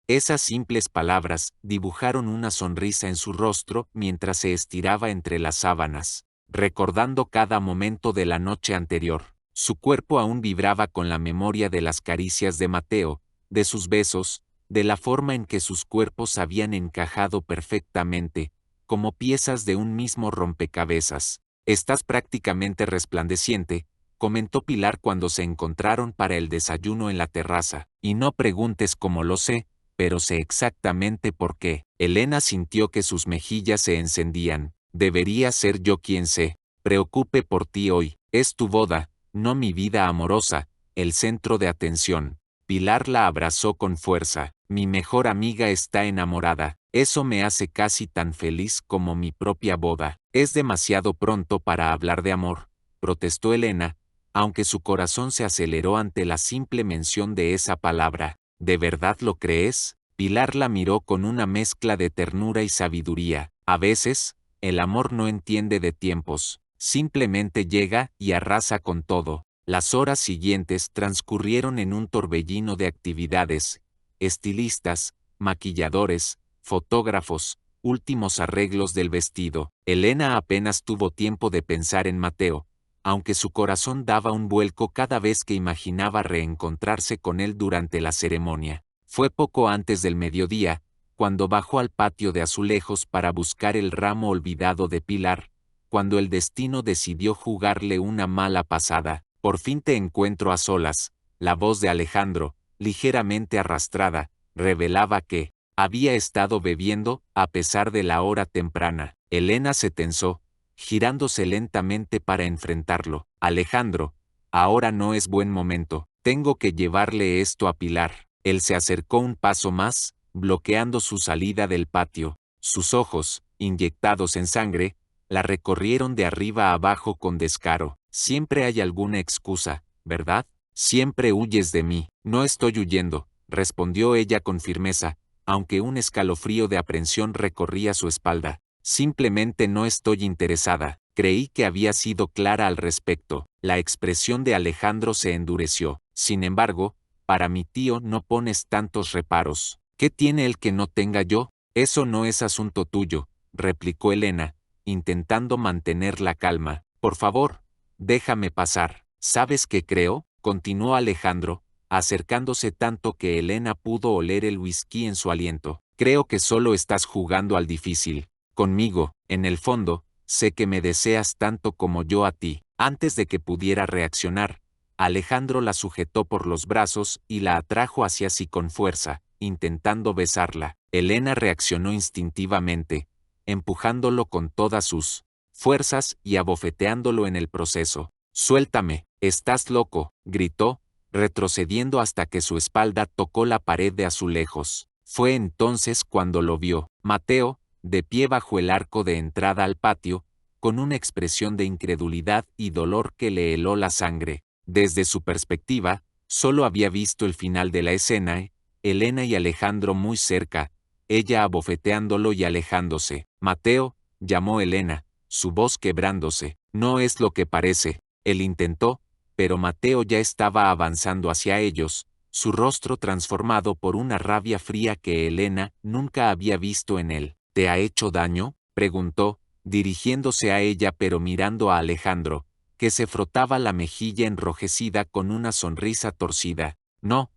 Speaker 1: Esas simples palabras dibujaron una sonrisa en su rostro mientras se estiraba entre las sábanas, recordando cada momento de la noche anterior. Su cuerpo aún vibraba con la memoria de las caricias de Mateo, de sus besos, de la forma en que sus cuerpos habían encajado perfectamente, como piezas de un mismo rompecabezas. Estás prácticamente resplandeciente, comentó Pilar cuando se encontraron para el desayuno en la terraza. Y no preguntes cómo lo sé, pero sé exactamente por qué. Elena sintió que sus mejillas se encendían. Debería ser yo quien se preocupe por ti hoy. Es tu boda, no mi vida amorosa, el centro de atención. Pilar la abrazó con fuerza. Mi mejor amiga está enamorada. Eso me hace casi tan feliz como mi propia boda. Es demasiado pronto para hablar de amor, protestó Elena, aunque su corazón se aceleró ante la simple mención de esa palabra. ¿De verdad lo crees? Pilar la miró con una mezcla de ternura y sabiduría. A veces, el amor no entiende de tiempos, simplemente llega y arrasa con todo. Las horas siguientes transcurrieron en un torbellino de actividades: estilistas, maquilladores, fotógrafos, últimos arreglos del vestido. Elena apenas tuvo tiempo de pensar en Mateo, aunque su corazón daba un vuelco cada vez que imaginaba reencontrarse con él durante la ceremonia. Fue poco antes del mediodía, cuando bajó al patio de azulejos para buscar el ramo olvidado de Pilar, cuando el destino decidió jugarle una mala pasada. Por fin te encuentro a solas. La voz de Alejandro, ligeramente arrastrada, revelaba que había estado bebiendo, a pesar de la hora temprana. Elena se tensó, girándose lentamente para enfrentarlo. Alejandro, ahora no es buen momento. Tengo que llevarle esto a Pilar. Él se acercó un paso más, bloqueando su salida del patio. Sus ojos, inyectados en sangre, la recorrieron de arriba a abajo con descaro. Siempre hay alguna excusa, ¿verdad? Siempre huyes de mí. No estoy huyendo, respondió ella con firmeza, aunque un escalofrío de aprensión recorría su espalda. Simplemente no estoy interesada. Creí que había sido clara al respecto. La expresión de Alejandro se endureció. Sin embargo, para mi tío no pones tantos reparos. ¿Qué tiene él que no tenga yo? Eso no es asunto tuyo, replicó Elena, intentando mantener la calma. Por favor, déjame pasar. ¿Sabes qué creo?, continuó Alejandro, acercándose tanto que Elena pudo oler el whisky en su aliento. Creo que solo estás jugando al difícil. Conmigo, en el fondo, sé que me deseas tanto como yo a ti. Antes de que pudiera reaccionar, Alejandro la sujetó por los brazos y la atrajo hacia sí con fuerza, intentando besarla. Elena reaccionó instintivamente, empujándolo con todas sus fuerzas y abofeteándolo en el proceso. «Suéltame, estás loco», gritó, retrocediendo hasta que su espalda tocó la pared de azulejos. Fue entonces cuando lo vio. Mateo, de pie bajo el arco de entrada al patio, con una expresión de incredulidad y dolor que le heló la sangre. Desde su perspectiva, solo había visto el final de la escena, Elena y Alejandro muy cerca, ella abofeteándolo y alejándose. «Mateo», llamó Elena, su voz quebrándose. «No es lo que parece». Él intentó, pero Mateo ya estaba avanzando hacia ellos, su rostro transformado por una rabia fría que Elena nunca había visto en él. «¿Te ha hecho daño?», preguntó, dirigiéndose a ella pero mirando a Alejandro, que se frotaba la mejilla enrojecida con una sonrisa torcida. «No,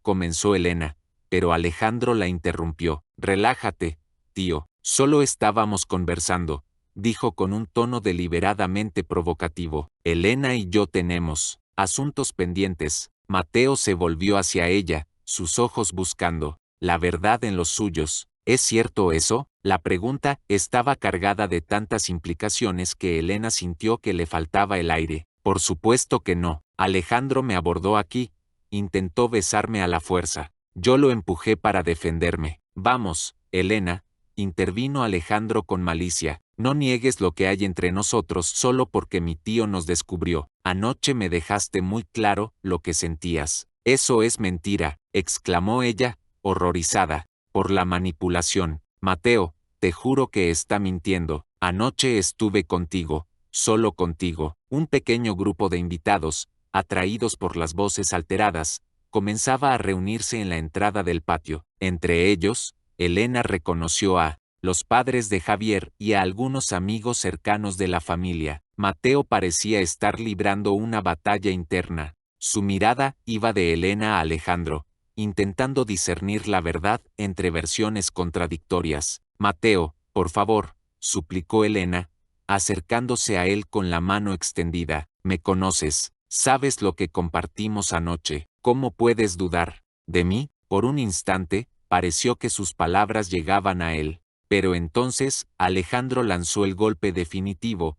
Speaker 1: comenzó Elena, pero Alejandro la interrumpió. «Relájate, tío, solo estábamos conversando», dijo con un tono deliberadamente provocativo. «Elena y yo tenemos asuntos pendientes». Mateo se volvió hacia ella, sus ojos buscando la verdad en los suyos. «¿Es cierto eso?». La pregunta estaba cargada de tantas implicaciones que Elena sintió que le faltaba el aire. «Por supuesto que no. Alejandro me abordó aquí, intentó besarme a la fuerza. Yo lo empujé para defenderme». «Vamos, Elena», intervino Alejandro con malicia, «no niegues lo que hay entre nosotros solo porque mi tío nos descubrió. Anoche me dejaste muy claro lo que sentías». «Eso es mentira», exclamó ella, horrorizada por la manipulación. «Mateo, te juro que está mintiendo. Anoche estuve contigo, solo contigo». Un pequeño grupo de invitados, atraídos por las voces alteradas, comenzaba a reunirse en la entrada del patio. Entre ellos, Elena reconoció a los padres de Javier y a algunos amigos cercanos de la familia. Mateo parecía estar librando una batalla interna. Su mirada iba de Elena a Alejandro, intentando discernir la verdad entre versiones contradictorias. «Mateo, por favor», suplicó Elena, acercándose a él con la mano extendida. «Me conoces, sabes lo que compartimos anoche. ¿Cómo puedes dudar de mí?». Por un instante, pareció que sus palabras llegaban a él. Pero entonces, Alejandro lanzó el golpe definitivo.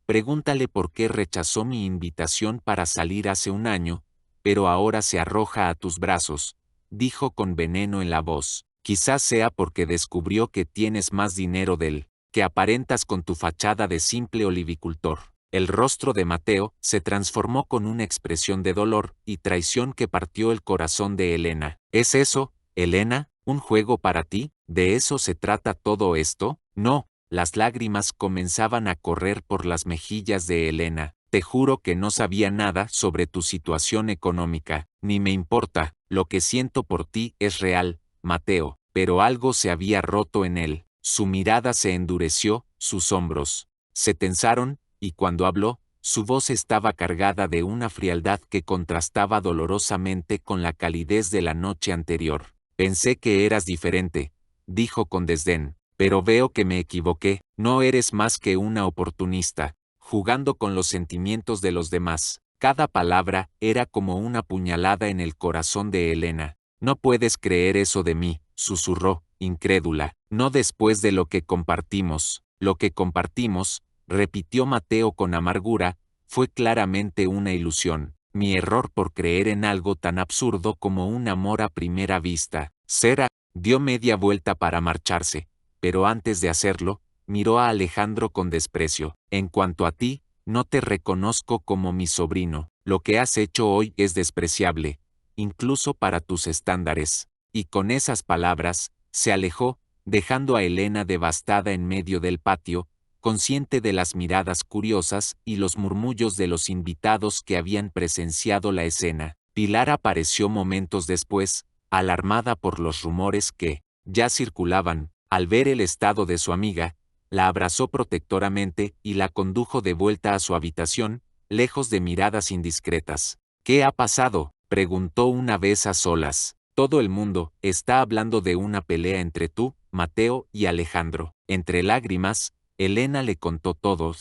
Speaker 1: «Pregúntale por qué rechazó mi invitación para salir hace un año, pero ahora se arroja a tus brazos», dijo con veneno en la voz. «Quizás sea porque descubrió que tienes más dinero del que aparentas con tu fachada de simple olivicultor». El rostro de Mateo se transformó con una expresión de dolor y traición que partió el corazón de Elena. «¿Es eso, Elena, un juego para ti? ¿De eso se trata todo esto?». «No». Las lágrimas comenzaban a correr por las mejillas de Elena. «Te juro que no sabía nada sobre tu situación económica, ni me importa. Lo que siento por ti es real, Mateo». Pero algo se había roto en él. Su mirada se endureció, sus hombros se tensaron, y cuando habló, su voz estaba cargada de una frialdad que contrastaba dolorosamente con la calidez de la noche anterior. «Pensé que eras diferente», dijo con desdén, «pero veo que me equivoqué. No eres más que una oportunista, jugando con los sentimientos de los demás». Cada palabra era como una puñalada en el corazón de Elena. «No puedes creer eso de mí», susurró, incrédula. «No después de lo que compartimos». «Lo que compartimos», repitió Mateo con amargura, «fue claramente una ilusión. Mi error por creer en algo tan absurdo como un amor a primera vista». Sera dio media vuelta para marcharse, pero antes de hacerlo, miró a Alejandro con desprecio. «En cuanto a ti, no te reconozco como mi sobrino. Lo que has hecho hoy es despreciable, incluso para tus estándares». Y con esas palabras, se alejó, dejando a Elena devastada en medio del patio, consciente de las miradas curiosas y los murmullos de los invitados que habían presenciado la escena. Pilar apareció momentos después, alarmada por los rumores que ya circulaban. Al ver el estado de su amiga, la abrazó protectoramente y la condujo de vuelta a su habitación, lejos de miradas indiscretas. «¿Qué ha pasado?», preguntó una vez a solas. «Todo el mundo está hablando de una pelea entre tú, Mateo y Alejandro». Entre lágrimas, Elena le contó todo: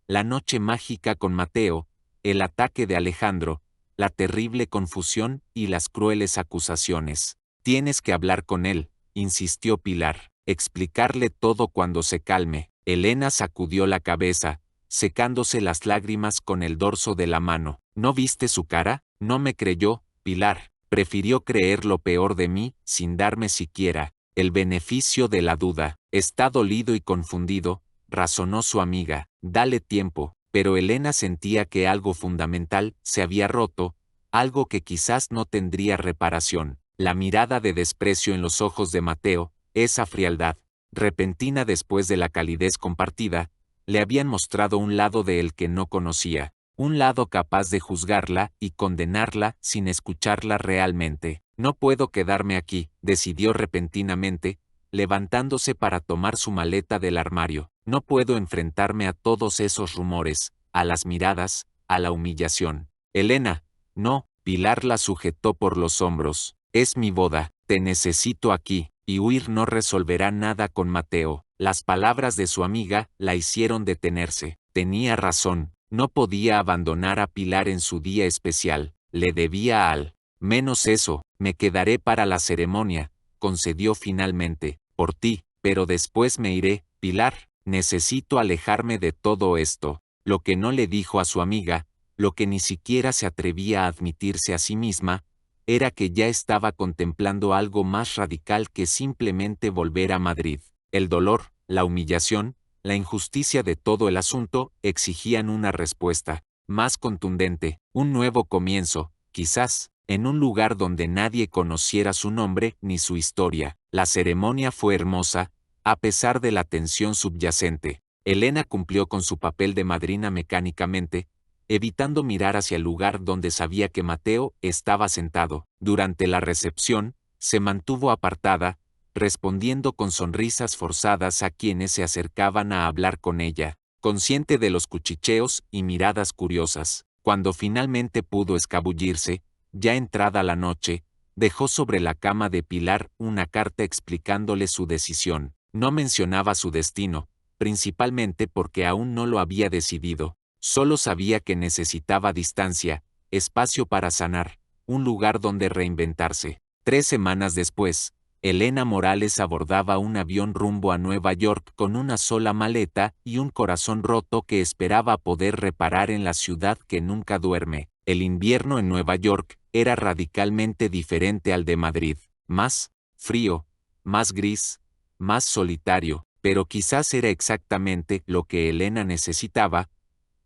Speaker 1: la noche mágica con Mateo, el ataque de Alejandro, la terrible confusión y las crueles acusaciones. «Tienes que hablar con él», insistió Pilar. «Explicarle todo cuando se calme». Elena sacudió la cabeza, secándose las lágrimas con el dorso de la mano. ¿No viste su cara? No me creyó, Pilar. Prefirió creer lo peor de mí, sin darme siquiera el beneficio de la duda. Está dolido y confundido, razonó su amiga. Dale tiempo. Pero Elena sentía que algo fundamental se había roto, algo que quizás no tendría reparación. La mirada de desprecio en los ojos de Mateo, esa frialdad, repentina después de la calidez compartida, le habían mostrado un lado de él que no conocía, un lado capaz de juzgarla y condenarla sin escucharla realmente. No puedo quedarme aquí, decidió repentinamente, levantándose para tomar su maleta del armario. No puedo enfrentarme a todos esos rumores, a las miradas, a la humillación. Elena, no, Pilar la sujetó por los hombros. Es mi boda, te necesito aquí, y huir no resolverá nada con Mateo. Las palabras de su amiga la hicieron detenerse. Tenía razón, no podía abandonar a Pilar en su día especial, le debía al menos eso. Me quedaré para la ceremonia, concedió finalmente, por ti, pero después me iré, Pilar, necesito alejarme de todo esto. Lo que no le dijo a su amiga, lo que ni siquiera se atrevía a admitirse a sí misma, era que ya estaba contemplando algo más radical que simplemente volver a Madrid. El dolor, la humillación, la injusticia de todo el asunto exigían una respuesta más contundente, un nuevo comienzo, quizás, en un lugar donde nadie conociera su nombre ni su historia. La ceremonia fue hermosa, a pesar de la tensión subyacente. Elena cumplió con su papel de madrina mecánicamente, evitando mirar hacia el lugar donde sabía que Mateo estaba sentado. Durante la recepción, se mantuvo apartada, respondiendo con sonrisas forzadas a quienes se acercaban a hablar con ella, consciente de los cuchicheos y miradas curiosas. Cuando finalmente pudo escabullirse, ya entrada la noche, dejó sobre la cama de Pilar una carta explicándole su decisión. No mencionaba su destino, principalmente porque aún no lo había decidido. Solo sabía que necesitaba distancia, espacio para sanar, un lugar donde reinventarse. 3 semanas después, Elena Morales abordaba un avión rumbo a Nueva York con una sola maleta y un corazón roto que esperaba poder reparar en la ciudad que nunca duerme. El invierno en Nueva York era radicalmente diferente al de Madrid, más frío, más gris, más solitario, pero quizás era exactamente lo que Elena necesitaba,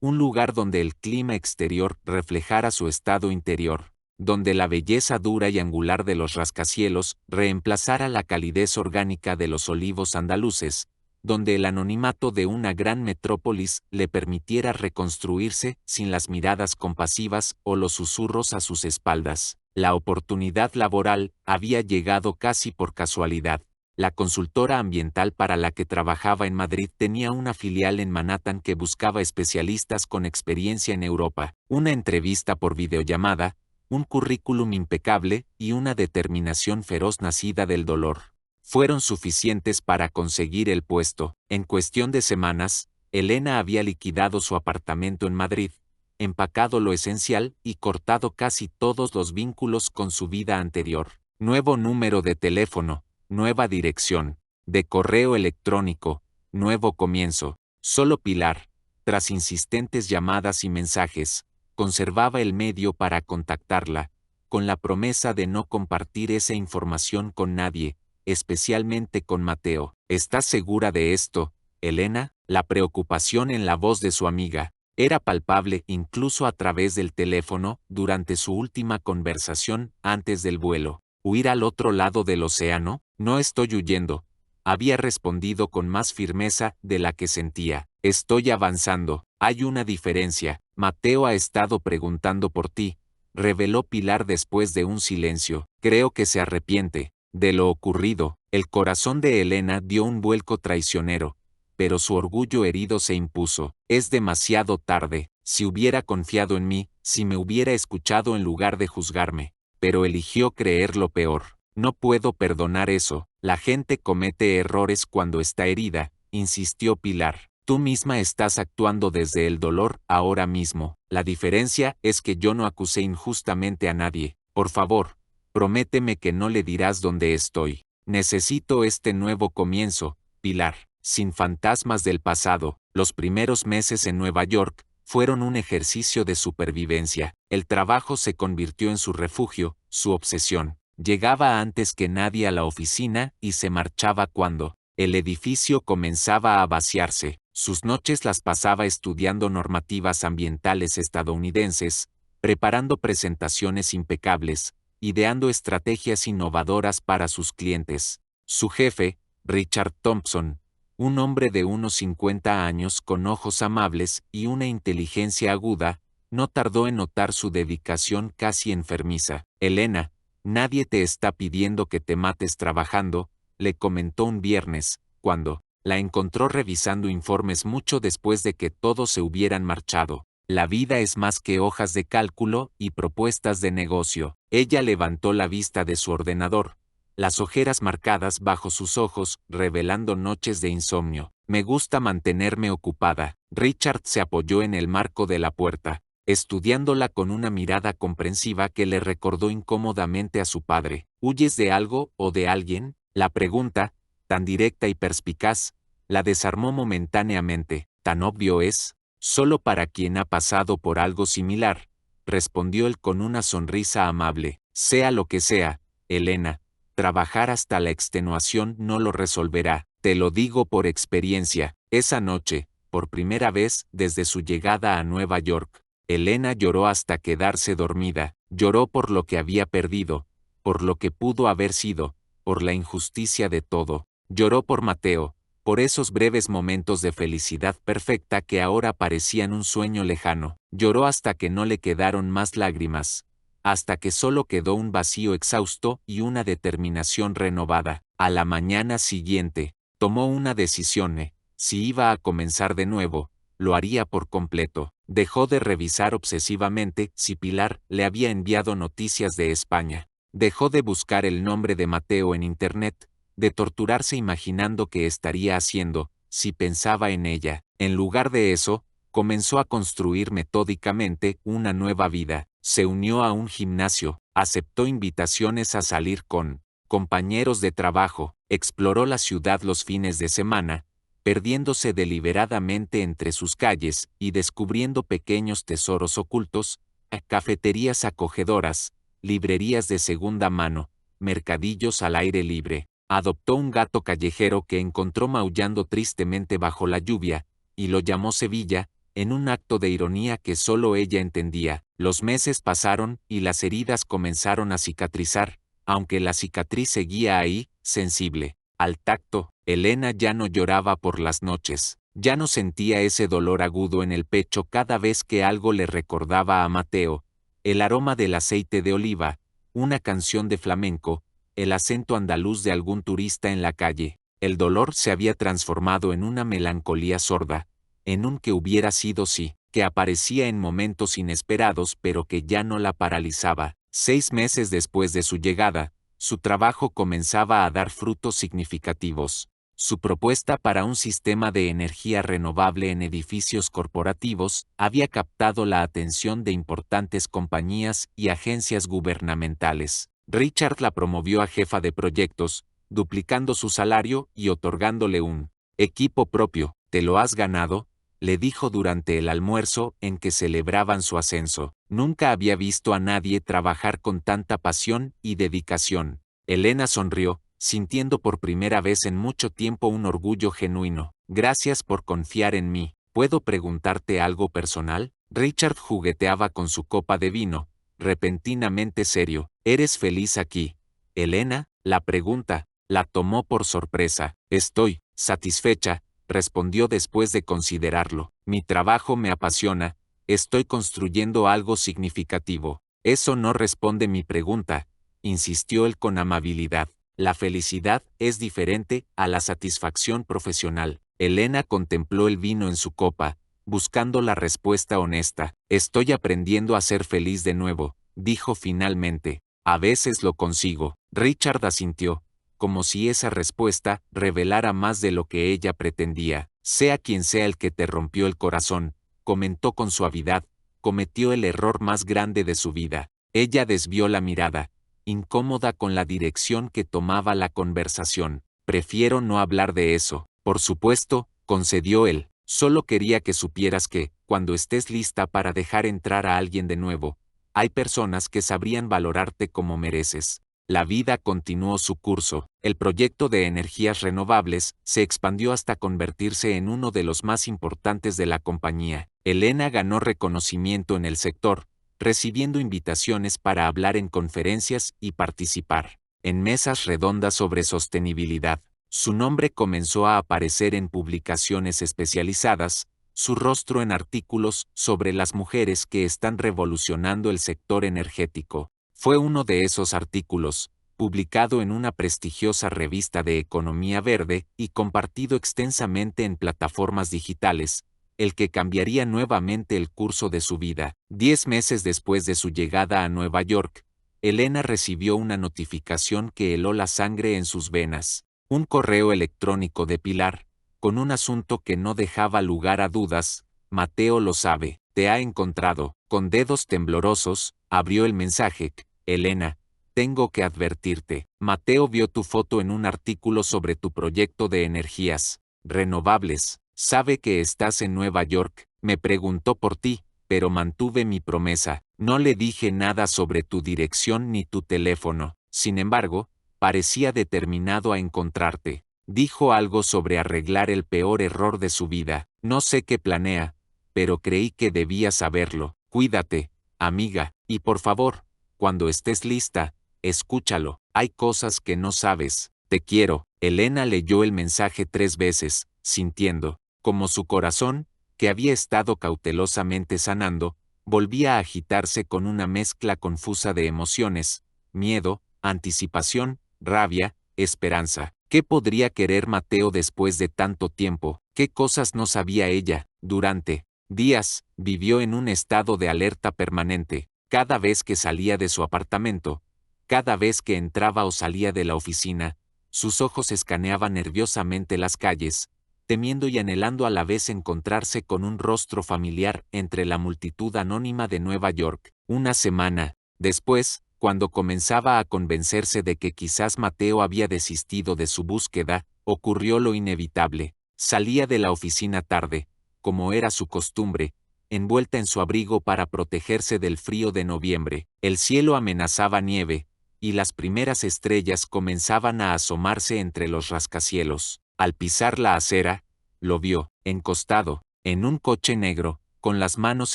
Speaker 1: un lugar donde el clima exterior reflejara su estado interior, donde la belleza dura y angular de los rascacielos reemplazara la calidez orgánica de los olivos andaluces, donde el anonimato de una gran metrópolis le permitiera reconstruirse sin las miradas compasivas o los susurros a sus espaldas. La oportunidad laboral había llegado casi por casualidad. La consultora ambiental para la que trabajaba en Madrid tenía una filial en Manhattan que buscaba especialistas con experiencia en Europa, una entrevista por videollamada, un currículum impecable y una determinación feroz nacida del dolor. Fueron suficientes para conseguir el puesto. En cuestión de semanas, Elena había liquidado su apartamento en Madrid, empacado lo esencial y cortado casi todos los vínculos con su vida anterior. Nuevo número de teléfono, nueva dirección, de correo electrónico, nuevo comienzo. Solo Pilar, tras insistentes llamadas y mensajes, conservaba el medio para contactarla, con la promesa de no compartir esa información con nadie, especialmente con Mateo. ¿Estás segura de esto, Elena? La preocupación en la voz de su amiga era palpable incluso a través del teléfono durante su última conversación antes del vuelo. ¿Huir al otro lado del océano? No estoy huyendo, había respondido con más firmeza de la que sentía. Estoy avanzando. Hay una diferencia. Mateo ha estado preguntando por ti, reveló Pilar después de un silencio. Creo que se arrepiente de lo ocurrido. El corazón de Elena dio un vuelco traicionero, pero su orgullo herido se impuso. Es demasiado tarde. Si hubiera confiado en mí, si me hubiera escuchado en lugar de juzgarme. Pero eligió creer lo peor. No puedo perdonar eso. La gente comete errores cuando está herida, insistió Pilar. Tú misma estás actuando desde el dolor ahora mismo. La diferencia es que yo no acusé injustamente a nadie. Por favor, prométeme que no le dirás dónde estoy. Necesito este nuevo comienzo, Pilar. sin fantasmas del pasado. Los primeros meses en Nueva York fueron un ejercicio de supervivencia. El trabajo se convirtió en su refugio, su obsesión. Llegaba antes que nadie a la oficina y se marchaba cuando el edificio comenzaba a vaciarse. Sus noches las pasaba estudiando normativas ambientales estadounidenses, preparando presentaciones impecables, ideando estrategias innovadoras para sus clientes. Su jefe, Richard Thompson, un hombre de unos 50 años con ojos amables y una inteligencia aguda, no tardó en notar su dedicación casi enfermiza. Elena, nadie te está pidiendo que te mates trabajando, le comentó un viernes, cuando la encontró revisando informes mucho después de que todos se hubieran marchado. La vida es más que hojas de cálculo y propuestas de negocio. Ella levantó la vista de su ordenador, las ojeras marcadas bajo sus ojos, revelando noches de insomnio. Me gusta mantenerme ocupada. Richard se apoyó en el marco de la puerta, estudiándola con una mirada comprensiva que le recordó incómodamente a su padre. ¿Huyes de algo o de alguien? La pregunta, tan directa y perspicaz, la desarmó momentáneamente. Tan obvio es, solo para quien ha pasado por algo similar, respondió él con una sonrisa amable. Sea lo que sea, Elena, trabajar hasta la extenuación no lo resolverá, te lo digo por experiencia. Esa noche, por primera vez desde su llegada a Nueva York, Elena lloró hasta quedarse dormida. Lloró por lo que había perdido, por lo que pudo haber sido, por la injusticia de todo. Lloró por Mateo, por esos breves momentos de felicidad perfecta que ahora parecían un sueño lejano. Lloró hasta que no le quedaron más lágrimas, hasta que solo quedó un vacío exhausto y una determinación renovada. A la mañana siguiente, tomó una decisión. Si iba a comenzar de nuevo, lo haría por completo. Dejó de revisar obsesivamente si Pilar le había enviado noticias de España. Dejó de buscar el nombre de Mateo en Internet, de torturarse imaginando qué estaría haciendo, si pensaba en ella. En lugar de eso, comenzó a construir metódicamente una nueva vida. Se unió a un gimnasio, aceptó invitaciones a salir con compañeros de trabajo, exploró la ciudad los fines de semana, perdiéndose deliberadamente entre sus calles y descubriendo pequeños tesoros ocultos, cafeterías acogedoras, librerías de segunda mano, mercadillos al aire libre. Adoptó un gato callejero que encontró maullando tristemente bajo la lluvia, y lo llamó Sevilla, en un acto de ironía que solo ella entendía. Los meses pasaron y las heridas comenzaron a cicatrizar, aunque la cicatriz seguía ahí, sensible, al tacto. Elena ya no lloraba por las noches, ya no sentía ese dolor agudo en el pecho cada vez que algo le recordaba a Mateo, el aroma del aceite de oliva, una canción de flamenco, el acento andaluz de algún turista en la calle. El dolor se había transformado en una melancolía sorda, en un que hubiera sido sí, que aparecía en momentos inesperados pero que ya no la paralizaba. 6 meses después de su llegada, su trabajo comenzaba a dar frutos significativos. Su propuesta para un sistema de energía renovable en edificios corporativos había captado la atención de importantes compañías y agencias gubernamentales. Richard la promovió a jefa de proyectos, duplicando su salario y otorgándole un equipo propio. ¿Te lo has ganado?, le dijo durante el almuerzo en que celebraban su ascenso. Nunca había visto a nadie trabajar con tanta pasión y dedicación. Elena sonrió, sintiendo por primera vez en mucho tiempo un orgullo genuino. Gracias por confiar en mí. ¿Puedo preguntarte algo personal? Richard jugueteaba con su copa de vino, repentinamente serio. ¿Eres feliz aquí? Elena, la pregunta, la tomó por sorpresa. Estoy satisfecha, respondió después de considerarlo. Mi trabajo me apasiona, estoy construyendo algo significativo. Eso no responde mi pregunta, insistió él con amabilidad. La felicidad es diferente a la satisfacción profesional. Elena contempló el vino en su copa, buscando la respuesta honesta. Estoy aprendiendo a ser feliz de nuevo, dijo finalmente. A veces lo consigo. Richard asintió, como si esa respuesta revelara más de lo que ella pretendía. Sea quien sea el que te rompió el corazón, comentó con suavidad, cometió el error más grande de su vida. Ella desvió la mirada, incómoda con la dirección que tomaba la conversación. Prefiero no hablar de eso. Por supuesto, concedió él. Solo quería que supieras que, cuando estés lista para dejar entrar a alguien de nuevo, hay personas que sabrían valorarte como mereces. La vida continuó su curso. El proyecto de energías renovables se expandió hasta convertirse en uno de los más importantes de la compañía. Elena ganó reconocimiento en el sector, recibiendo invitaciones para hablar en conferencias y participar en mesas redondas sobre sostenibilidad. Su nombre comenzó a aparecer en publicaciones especializadas, su rostro en artículos sobre las mujeres que están revolucionando el sector energético. Fue uno de esos artículos, publicado en una prestigiosa revista de economía verde y compartido extensamente en plataformas digitales, el que cambiaría nuevamente el curso de su vida. 10 meses después de su llegada a Nueva York, Elena recibió una notificación que heló la sangre en sus venas. Un correo electrónico de Pilar, con un asunto que no dejaba lugar a dudas. Mateo lo sabe, te ha encontrado. Con dedos temblorosos, abrió el mensaje. Elena, tengo que advertirte. Mateo vio tu foto en un artículo sobre tu proyecto de energías renovables. Sabe que estás en Nueva York, me preguntó por ti, pero mantuve mi promesa. No le dije nada sobre tu dirección ni tu teléfono. Sin embargo, parecía determinado a encontrarte. Dijo algo sobre arreglar el peor error de su vida. No sé qué planea, pero creí que debía saberlo. Cuídate, amiga, y por favor, cuando estés lista, escúchalo. Hay cosas que no sabes. Te quiero. Elena leyó el mensaje 3 veces, sintiendo, como su corazón, que había estado cautelosamente sanando, volvía a agitarse con una mezcla confusa de emociones, miedo, anticipación, rabia, esperanza. ¿Qué podría querer Mateo después de tanto tiempo? ¿Qué cosas no sabía ella? Durante días, vivió en un estado de alerta permanente. Cada vez que salía de su apartamento, cada vez que entraba o salía de la oficina, sus ojos escaneaban nerviosamente las calles, temiendo y anhelando a la vez encontrarse con un rostro familiar entre la multitud anónima de Nueva York. Una semana después, cuando comenzaba a convencerse de que quizás Mateo había desistido de su búsqueda, ocurrió lo inevitable. Salía de la oficina tarde, como era su costumbre, envuelta en su abrigo para protegerse del frío de noviembre. El cielo amenazaba nieve, y las primeras estrellas comenzaban a asomarse entre los rascacielos. Al pisar la acera, lo vio, encostado, en un coche negro, con las manos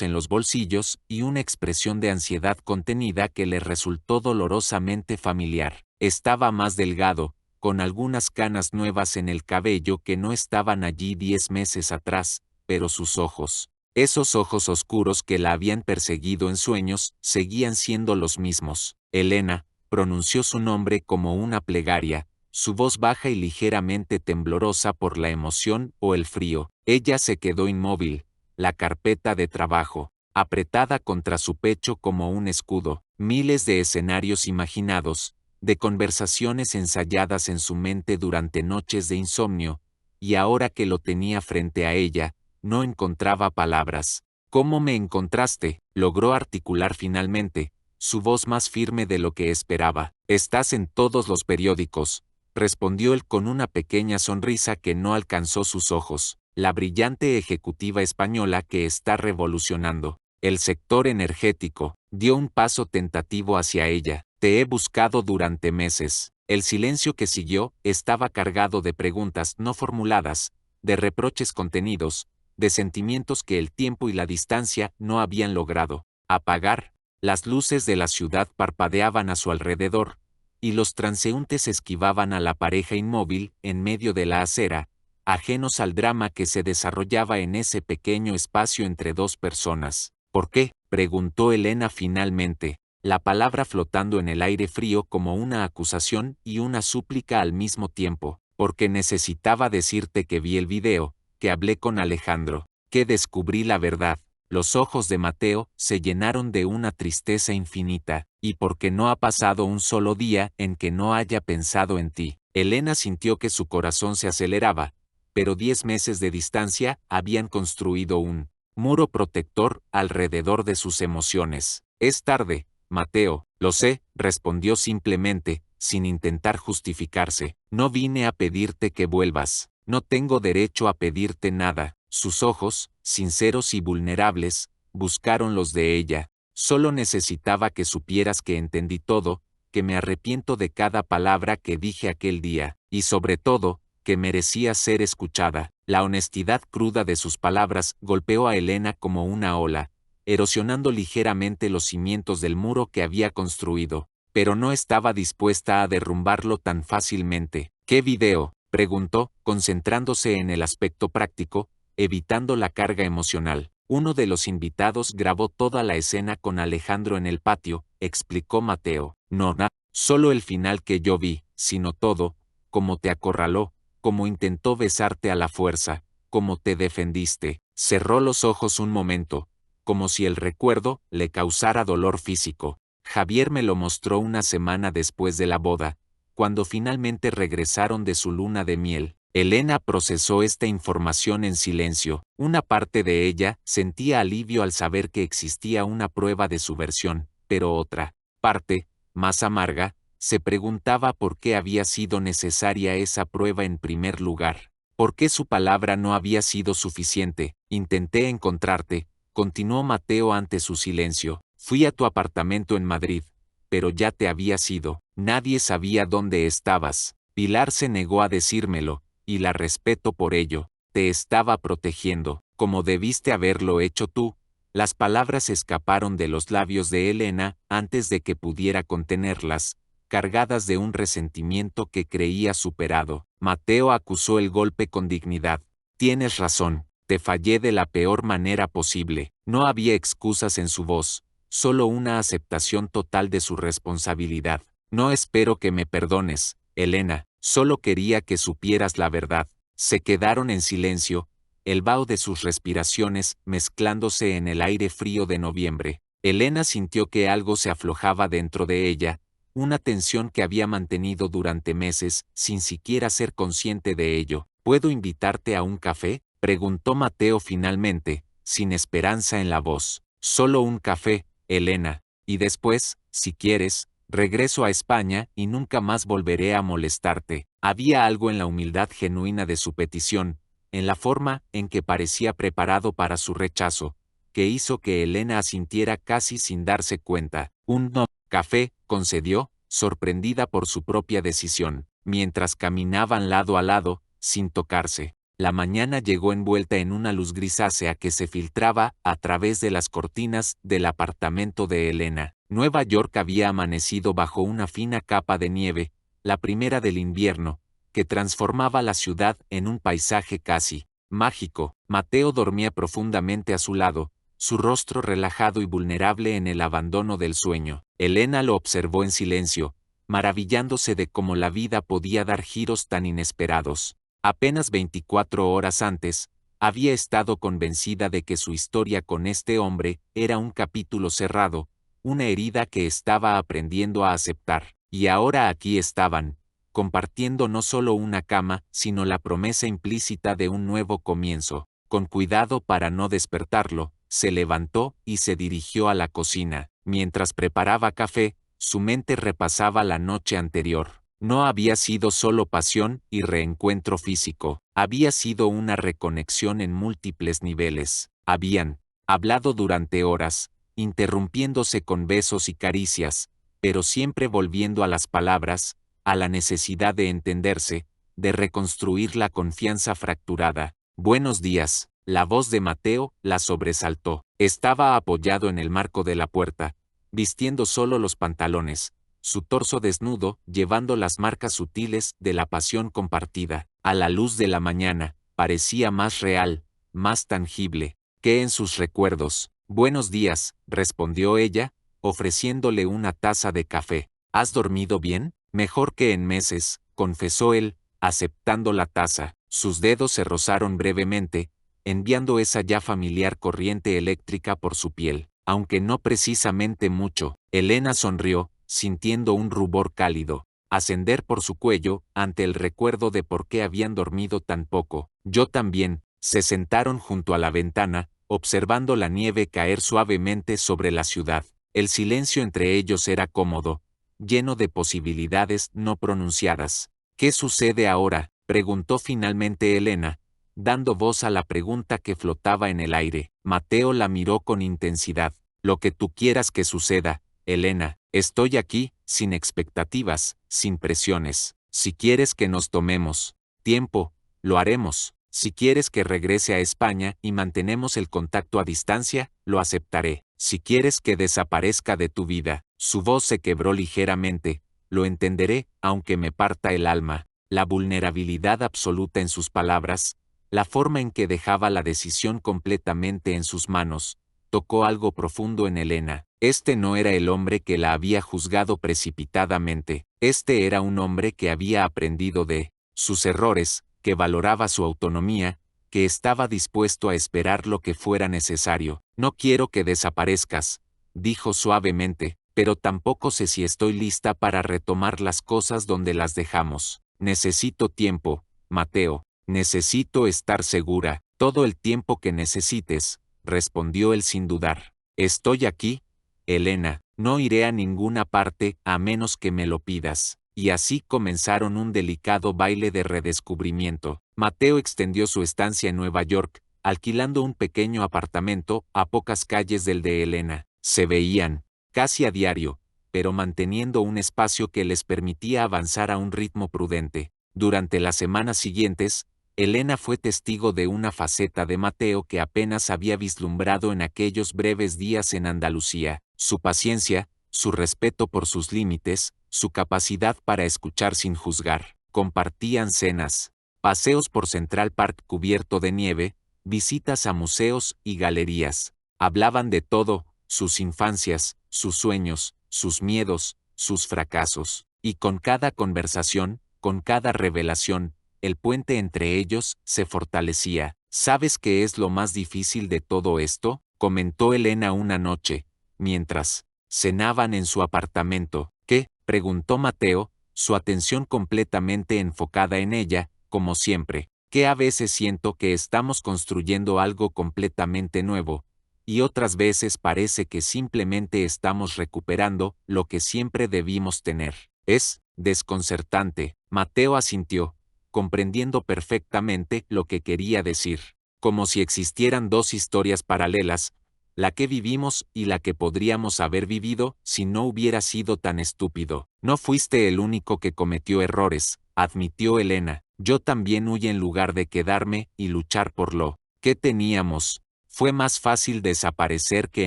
Speaker 1: en los bolsillos y una expresión de ansiedad contenida que le resultó dolorosamente familiar. Estaba más delgado, con algunas canas nuevas en el cabello que no estaban allí 10 meses atrás, pero sus ojos, esos ojos oscuros que la habían perseguido en sueños, seguían siendo los mismos. Elena pronunció su nombre como una plegaria, su voz baja y ligeramente temblorosa por la emoción o el frío. Ella se quedó inmóvil, la carpeta de trabajo, apretada contra su pecho como un escudo. Miles de escenarios imaginados, de conversaciones ensayadas en su mente durante noches de insomnio, y ahora que lo tenía frente a ella, no encontraba palabras. ¿Cómo me encontraste?, logró articular finalmente, su voz más firme de lo que esperaba. Estás en todos los periódicos, respondió él con una pequeña sonrisa que no alcanzó sus ojos. La brillante ejecutiva española que está revolucionando el sector energético, dio un paso tentativo hacia ella. Te he buscado durante meses. El silencio que siguió estaba cargado de preguntas no formuladas, de reproches contenidos, de sentimientos que el tiempo y la distancia no habían logrado apagar. Las luces de la ciudad parpadeaban a su alrededor, y los transeúntes esquivaban a la pareja inmóvil en medio de la acera, ajenos al drama que se desarrollaba en ese pequeño espacio entre dos personas. ¿Por qué?, preguntó Elena finalmente, la palabra flotando en el aire frío como una acusación y una súplica al mismo tiempo. Porque necesitaba decirte que vi el video, que hablé con Alejandro, que descubrí la verdad. Los ojos de Mateo se llenaron de una tristeza infinita, y porque no ha pasado un solo día en que no haya pensado en ti. Elena sintió que su corazón se aceleraba, pero 10 meses de distancia habían construido un muro protector alrededor de sus emociones. Es tarde, Mateo, lo sé, respondió simplemente, sin intentar justificarse. No vine a pedirte que vuelvas. No tengo derecho a pedirte nada. Sus ojos, sinceros y vulnerables, buscaron los de ella. Solo necesitaba que supieras que entendí todo, que me arrepiento de cada palabra que dije aquel día, y sobre todo, que merecía ser escuchada. La honestidad cruda de sus palabras golpeó a Elena como una ola, erosionando ligeramente los cimientos del muro que había construido, pero no estaba dispuesta a derrumbarlo tan fácilmente. ¿Qué video?, preguntó, concentrándose en el aspecto práctico, evitando la carga emocional. Uno de los invitados grabó toda la escena con Alejandro en el patio, explicó Mateo. No, solo el final que yo vi, sino todo, cómo te acorraló, cómo intentó besarte a la fuerza, cómo te defendiste. Cerró los ojos un momento, como si el recuerdo le causara dolor físico. Javier me lo mostró una semana después de la boda, cuando finalmente regresaron de su luna de miel. Elena procesó esta información en silencio. Una parte de ella sentía alivio al saber que existía una prueba de su versión, pero otra parte, más amarga, se preguntaba por qué había sido necesaria esa prueba en primer lugar. ¿Por qué su palabra no había sido suficiente? Intenté encontrarte, continuó Mateo ante su silencio. Fui a tu apartamento en Madrid, pero ya te habías ido. Nadie sabía dónde estabas. Pilar se negó a decírmelo, y la respeto por ello. Te estaba protegiendo, como debiste haberlo hecho tú. Las palabras escaparon de los labios de Elena antes de que pudiera contenerlas, cargadas de un resentimiento que creía superado. Mateo acusó el golpe con dignidad. Tienes razón, te fallé de la peor manera posible. No había excusas en su voz, solo una aceptación total de su responsabilidad. No espero que me perdones, Elena, solo quería que supieras la verdad. Se quedaron en silencio, el vaho de sus respiraciones mezclándose en el aire frío de noviembre. Elena sintió que algo se aflojaba dentro de ella, una tensión que había mantenido durante meses sin siquiera ser consciente de ello. ¿Puedo invitarte a un café?, preguntó Mateo finalmente, sin esperanza en la voz. Solo un café, Elena, y después, si quieres, regreso a España y nunca más volveré a molestarte. Había algo en la humildad genuina de su petición, en la forma en que parecía preparado para su rechazo, que hizo que Elena asintiera casi sin darse cuenta. Un no, café, concedió, sorprendida por su propia decisión, mientras caminaban lado a lado, sin tocarse. La mañana llegó envuelta en una luz grisácea que se filtraba a través de las cortinas del apartamento de Elena. Nueva York había amanecido bajo una fina capa de nieve, la primera del invierno, que transformaba la ciudad en un paisaje casi mágico. Mateo dormía profundamente a su lado, su rostro relajado y vulnerable en el abandono del sueño. Elena lo observó en silencio, maravillándose de cómo la vida podía dar giros tan inesperados. Apenas 24 horas antes, había estado convencida de que su historia con este hombre era un capítulo cerrado, una herida que estaba aprendiendo a aceptar. Y ahora aquí estaban, compartiendo no solo una cama, sino la promesa implícita de un nuevo comienzo. Con cuidado para no despertarlo, se levantó y se dirigió a la cocina. Mientras preparaba café, su mente repasaba la noche anterior. No había sido solo pasión y reencuentro físico, había sido una reconexión en múltiples niveles. Habían hablado durante horas, interrumpiéndose con besos y caricias, pero siempre volviendo a las palabras, a la necesidad de entenderse, de reconstruir la confianza fracturada. Buenos días. La voz de Mateo la sobresaltó. Estaba apoyado en el marco de la puerta, vistiendo solo los pantalones, su torso desnudo, llevando las marcas sutiles de la pasión compartida. A la luz de la mañana, parecía más real, más tangible, que en sus recuerdos. Buenos días, respondió ella, ofreciéndole una taza de café. ¿Has dormido bien? Mejor que en meses, confesó él, aceptando la taza. Sus dedos se rozaron brevemente, enviando esa ya familiar corriente eléctrica por su piel, aunque no precisamente mucho. Elena sonrió, sintiendo un rubor cálido ascender por su cuello ante el recuerdo de por qué habían dormido tan poco. Yo también. Se sentaron junto a la ventana, observando la nieve caer suavemente sobre la ciudad. El silencio entre ellos era cómodo, lleno de posibilidades no pronunciadas. ¿Qué sucede ahora?, preguntó finalmente Elena, dando voz a la pregunta que flotaba en el aire. Mateo la miró con intensidad. Lo que tú quieras que suceda, Elena. Estoy aquí, sin expectativas, sin presiones. Si quieres que nos tomemos tiempo, lo haremos. Si quieres que regrese a España y mantenemos el contacto a distancia, lo aceptaré. Si quieres que desaparezca de tu vida. Su voz se quebró ligeramente. Lo entenderé, aunque me parta el alma. La vulnerabilidad absoluta en sus palabras, la forma en que dejaba la decisión completamente en sus manos, tocó algo profundo en Elena. Este no era el hombre que la había juzgado precipitadamente. Este era un hombre que había aprendido de sus errores, que valoraba su autonomía, que estaba dispuesto a esperar lo que fuera necesario. No quiero que desaparezcas, dijo suavemente, pero tampoco sé si estoy lista para retomar las cosas donde las dejamos. Necesito tiempo, Mateo, necesito estar segura. Todo el tiempo que necesites, respondió él sin dudar. Estoy aquí, Elena, no iré a ninguna parte a menos que me lo pidas. Y así comenzaron un delicado baile de redescubrimiento. Mateo extendió su estancia en Nueva York, alquilando un pequeño apartamento a pocas calles del de Elena. Se veían, casi a diario, pero manteniendo un espacio que les permitía avanzar a un ritmo prudente. Durante las semanas siguientes, Elena fue testigo de una faceta de Mateo que apenas había vislumbrado en aquellos breves días en Andalucía. Su paciencia, su respeto por sus límites, su capacidad para escuchar sin juzgar. Compartían cenas, paseos por Central Park cubierto de nieve, visitas a museos y galerías. Hablaban de todo, sus infancias, sus sueños, sus miedos, sus fracasos. Y con cada conversación, con cada revelación, el puente entre ellos se fortalecía. ¿Sabes qué es lo más difícil de todo esto?, comentó Elena una noche, mientras cenaban en su apartamento. ¿Qué?, preguntó Mateo, su atención completamente enfocada en ella, como siempre. Que a veces siento que estamos construyendo algo completamente nuevo, y otras veces parece que simplemente estamos recuperando lo que siempre debimos tener. Es desconcertante. Mateo asintió, comprendiendo perfectamente lo que quería decir. Como si existieran dos historias paralelas, la que vivimos y la que podríamos haber vivido si no hubiera sido tan estúpido. No fuiste el único que cometió errores, admitió Elena. Yo también huí en lugar de quedarme y luchar por lo que teníamos. Fue más fácil desaparecer que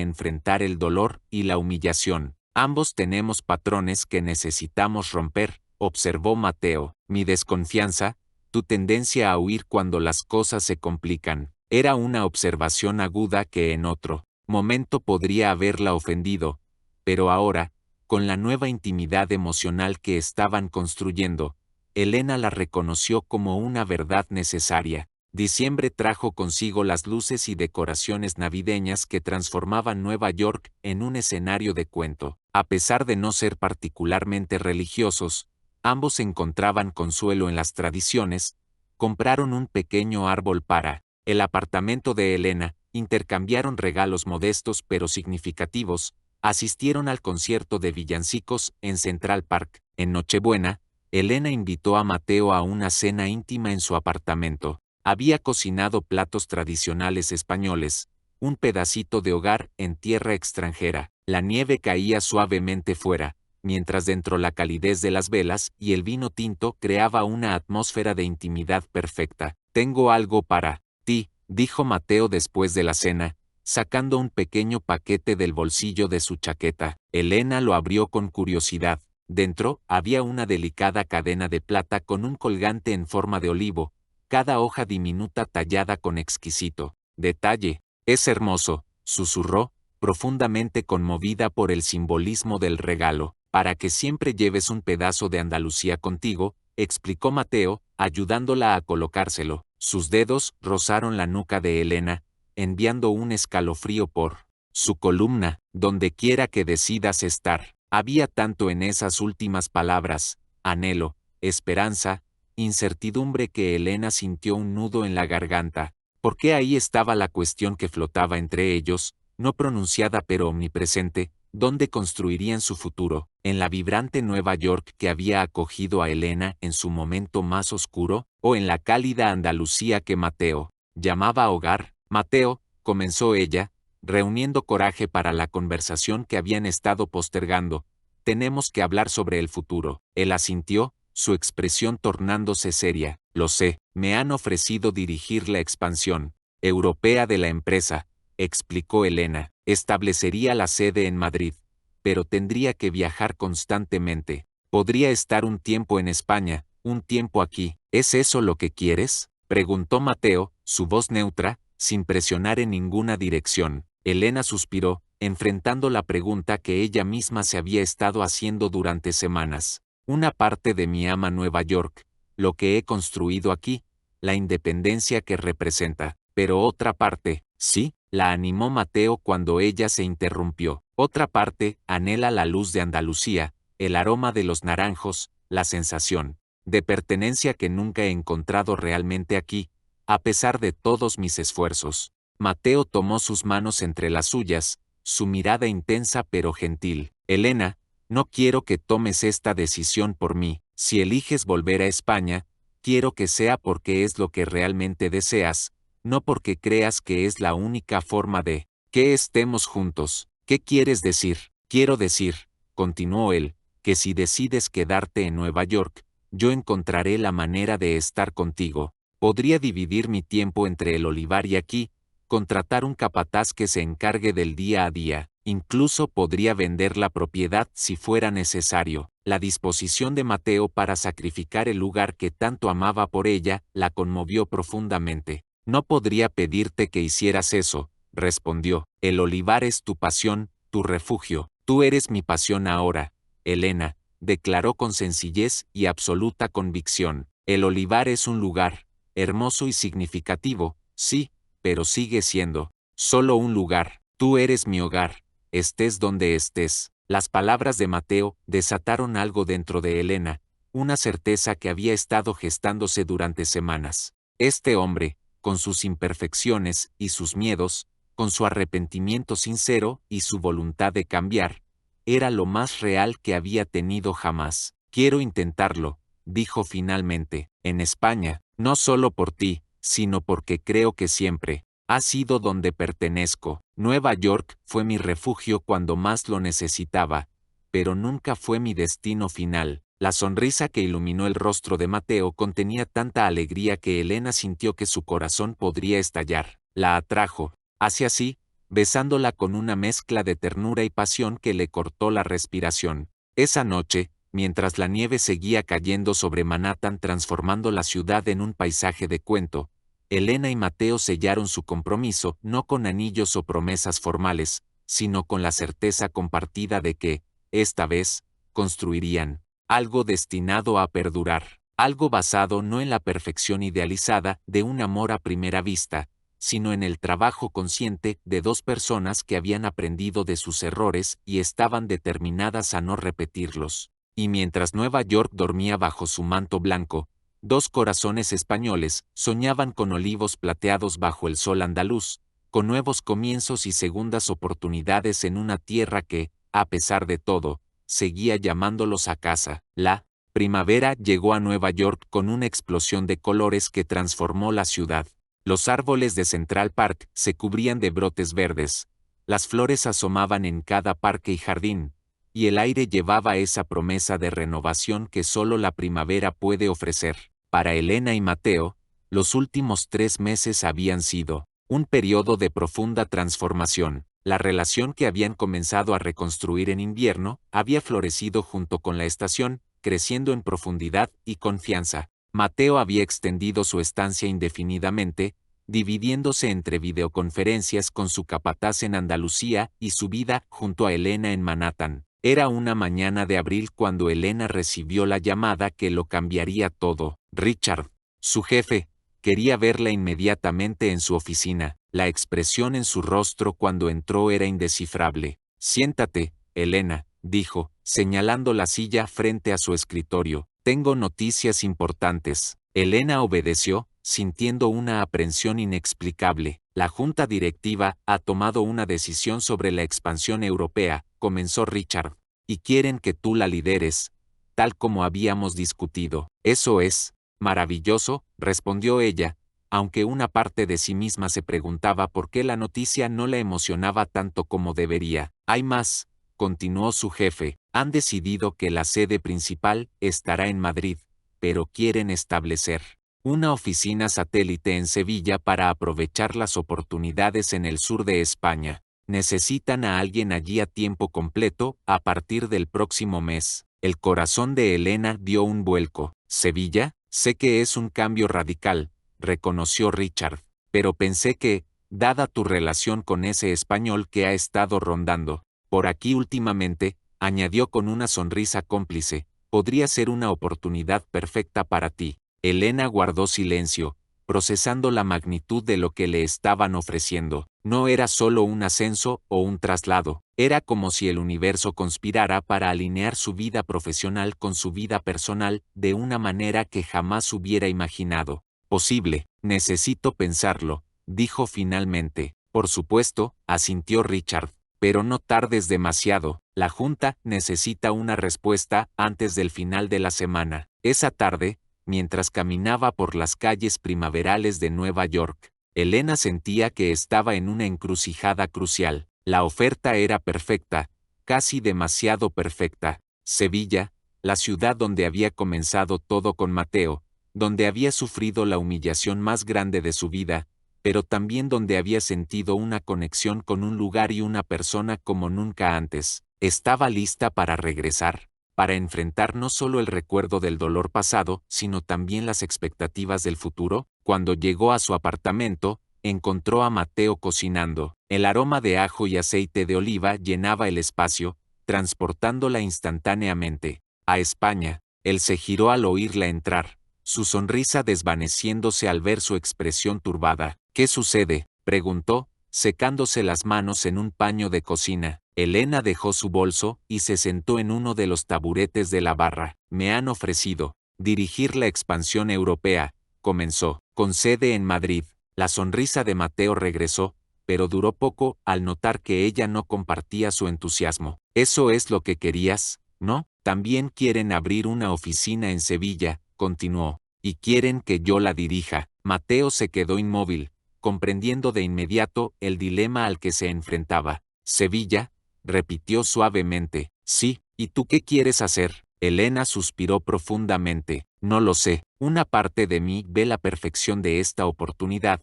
Speaker 1: enfrentar el dolor y la humillación. Ambos tenemos patrones que necesitamos romper, observó Mateo. Mi desconfianza, tu tendencia a huir cuando las cosas se complican, era una observación aguda que en otro momento podría haberla ofendido, pero ahora, con la nueva intimidad emocional que estaban construyendo, Elena la reconoció como una verdad necesaria. Diciembre trajo consigo las luces y decoraciones navideñas que transformaban Nueva York en un escenario de cuento. A pesar de no ser particularmente religiosos, ambos encontraban consuelo en las tradiciones. Compraron un pequeño árbol para el apartamento de Elena, intercambiaron regalos modestos pero significativos, asistieron al concierto de villancicos en Central Park. En Nochebuena, Elena invitó a Mateo a una cena íntima en su apartamento. Había cocinado platos tradicionales españoles, un pedacito de hogar en tierra extranjera. La nieve caía suavemente fuera, mientras dentro la calidez de las velas y el vino tinto creaba una atmósfera de intimidad perfecta. Tengo algo para ti, dijo Mateo después de la cena, sacando un pequeño paquete del bolsillo de su chaqueta. Elena lo abrió con curiosidad. Dentro había una delicada cadena de plata con un colgante en forma de olivo, cada hoja diminuta tallada con exquisito detalle. Es hermoso, susurró, profundamente conmovida por el simbolismo del regalo. Para que siempre lleves un pedazo de Andalucía contigo, explicó Mateo, ayudándola a colocárselo. Sus dedos rozaron la nuca de Elena, enviando un escalofrío por su columna. Donde quiera que decidas estar. Había tanto en esas últimas palabras, anhelo, esperanza, incertidumbre, que Elena sintió un nudo en la garganta, porque ahí estaba la cuestión que flotaba entre ellos, no pronunciada pero omnipresente. ¿Dónde construirían su futuro? ¿En la vibrante Nueva York que había acogido a Elena en su momento más oscuro? ¿O en la cálida Andalucía que Mateo llamaba hogar? Mateo, comenzó ella, reuniendo coraje para la conversación que habían estado postergando. Tenemos que hablar sobre el futuro. Él asintió, su expresión tornándose seria. Lo sé, me han ofrecido dirigir la expansión europea de la empresa, explicó Elena. Establecería la sede en Madrid, pero tendría que viajar constantemente. Podría estar un tiempo en España, un tiempo aquí. ¿Es eso lo que quieres? Preguntó Mateo, su voz neutra, sin presionar en ninguna dirección. Elena suspiró, enfrentando la pregunta que ella misma se había estado haciendo durante semanas. Una parte de mí ama Nueva York, lo que he construido aquí, la independencia que representa, pero otra parte, sí, la animó Mateo cuando ella se interrumpió. Otra parte, anhela la luz de Andalucía, el aroma de los naranjos, la sensación de pertenencia que nunca he encontrado realmente aquí, a pesar de todos mis esfuerzos. Mateo tomó sus manos entre las suyas, su mirada intensa pero gentil. Elena, no quiero que tomes esta decisión por mí. Si eliges volver a España, quiero que sea porque es lo que realmente deseas, no porque creas que es la única forma de que estemos juntos. ¿Qué quieres decir? Quiero decir, continuó él, que si decides quedarte en Nueva York, yo encontraré la manera de estar contigo. Podría dividir mi tiempo entre el olivar y aquí, contratar un capataz que se encargue del día a día, incluso podría vender la propiedad si fuera necesario. La disposición de Mateo para sacrificar el lugar que tanto amaba por ella, la conmovió profundamente. No podría pedirte que hicieras eso, respondió. El olivar es tu pasión, tu refugio. Tú eres mi pasión ahora, Elena, declaró con sencillez y absoluta convicción. El olivar es un lugar, hermoso y significativo, sí, pero sigue siendo solo un lugar. Tú eres mi hogar, estés donde estés. Las palabras de Mateo desataron algo dentro de Elena, una certeza que había estado gestándose durante semanas. Este hombre, con sus imperfecciones y sus miedos, con su arrepentimiento sincero y su voluntad de cambiar, era lo más real que había tenido jamás. Quiero intentarlo, dijo finalmente, en España, no solo por ti, sino porque creo que siempre ha sido donde pertenezco. Nueva York fue mi refugio cuando más lo necesitaba, pero nunca fue mi destino final. La sonrisa que iluminó el rostro de Mateo contenía tanta alegría que Elena sintió que su corazón podría estallar. La atrajo, hacia sí, besándola con una mezcla de ternura y pasión que le cortó la respiración. Esa noche, mientras la nieve seguía cayendo sobre Manhattan transformando la ciudad en un paisaje de cuento, Elena y Mateo sellaron su compromiso no con anillos o promesas formales, sino con la certeza compartida de que, esta vez, construirían algo destinado a perdurar, algo basado no en la perfección idealizada de un amor a primera vista, sino en el trabajo consciente de dos personas que habían aprendido de sus errores y estaban determinadas a no repetirlos. Y mientras Nueva York dormía bajo su manto blanco, dos corazones españoles soñaban con olivos plateados bajo el sol andaluz, con nuevos comienzos y segundas oportunidades en una tierra que, a pesar de todo, seguía llamándolos a casa. La primavera llegó a Nueva York con una explosión de colores que transformó la ciudad. Los árboles de Central Park se cubrían de brotes verdes, las flores asomaban en cada parque y jardín, y el aire llevaba esa promesa de renovación que solo la primavera puede ofrecer. Para Elena y Mateo, los últimos 3 meses habían sido un periodo de profunda transformación. La relación que habían comenzado a reconstruir en invierno había florecido junto con la estación, creciendo en profundidad y confianza. Mateo había extendido su estancia indefinidamente, dividiéndose entre videoconferencias con su capataz en Andalucía y su vida junto a Elena en Manhattan. Era una mañana de abril cuando Elena recibió la llamada que lo cambiaría todo. Richard, su jefe, quería verla inmediatamente en su oficina. La expresión en su rostro cuando entró era indescifrable. Siéntate, Elena, dijo, señalando la silla frente a su escritorio. Tengo noticias importantes. Elena obedeció, sintiendo una aprensión inexplicable. La junta directiva ha tomado una decisión sobre la expansión europea, comenzó Richard, y quieren que tú la lideres, tal como habíamos discutido. Eso es maravilloso, respondió ella, aunque una parte de sí misma se preguntaba por qué la noticia no la emocionaba tanto como debería. Hay más, continuó su jefe, han decidido que la sede principal estará en Madrid, pero quieren establecer una oficina satélite en Sevilla para aprovechar las oportunidades en el sur de España. Necesitan a alguien allí a tiempo completo a partir del próximo mes. El corazón de Elena dio un vuelco. ¿Sevilla? Sé que es un cambio radical, reconoció Richard, pero pensé que, dada tu relación con ese español que ha estado rondando por aquí últimamente, añadió con una sonrisa cómplice, podría ser una oportunidad perfecta para ti. Elena guardó silencio, procesando la magnitud de lo que le estaban ofreciendo. No era solo un ascenso o un traslado, era como si el universo conspirara para alinear su vida profesional con su vida personal de una manera que jamás hubiera imaginado. Posible, necesito pensarlo, dijo finalmente. Por supuesto, asintió Richard, pero no tardes demasiado, la Junta necesita una respuesta antes del final de la semana. Esa tarde, mientras caminaba por las calles primaverales de Nueva York, Elena sentía que estaba en una encrucijada crucial. La oferta era perfecta, casi demasiado perfecta. Sevilla, la ciudad donde había comenzado todo con Mateo, donde había sufrido la humillación más grande de su vida, pero también donde había sentido una conexión con un lugar y una persona como nunca antes. Estaba lista para regresar, para enfrentar no solo el recuerdo del dolor pasado, sino también las expectativas del futuro. Cuando llegó a su apartamento, encontró a Mateo cocinando. El aroma de ajo y aceite de oliva llenaba el espacio, transportándola instantáneamente a España. Él se giró al oírla entrar, su sonrisa desvaneciéndose al ver su expresión turbada. ¿Qué sucede?, preguntó, secándose las manos en un paño de cocina. Elena dejó su bolso y se sentó en uno de los taburetes de la barra. Me han ofrecido dirigir la expansión europea, comenzó, con sede en Madrid. La sonrisa de Mateo regresó, pero duró poco al notar que ella no compartía su entusiasmo. Eso es lo que querías, ¿no? También quieren abrir una oficina en Sevilla, continuó, y quieren que yo la dirija. Mateo se quedó inmóvil, comprendiendo de inmediato el dilema al que se enfrentaba. Sevilla, repitió suavemente. Sí, ¿y tú qué quieres hacer? Elena suspiró profundamente. No lo sé. Una parte de mí ve la perfección de esta oportunidad.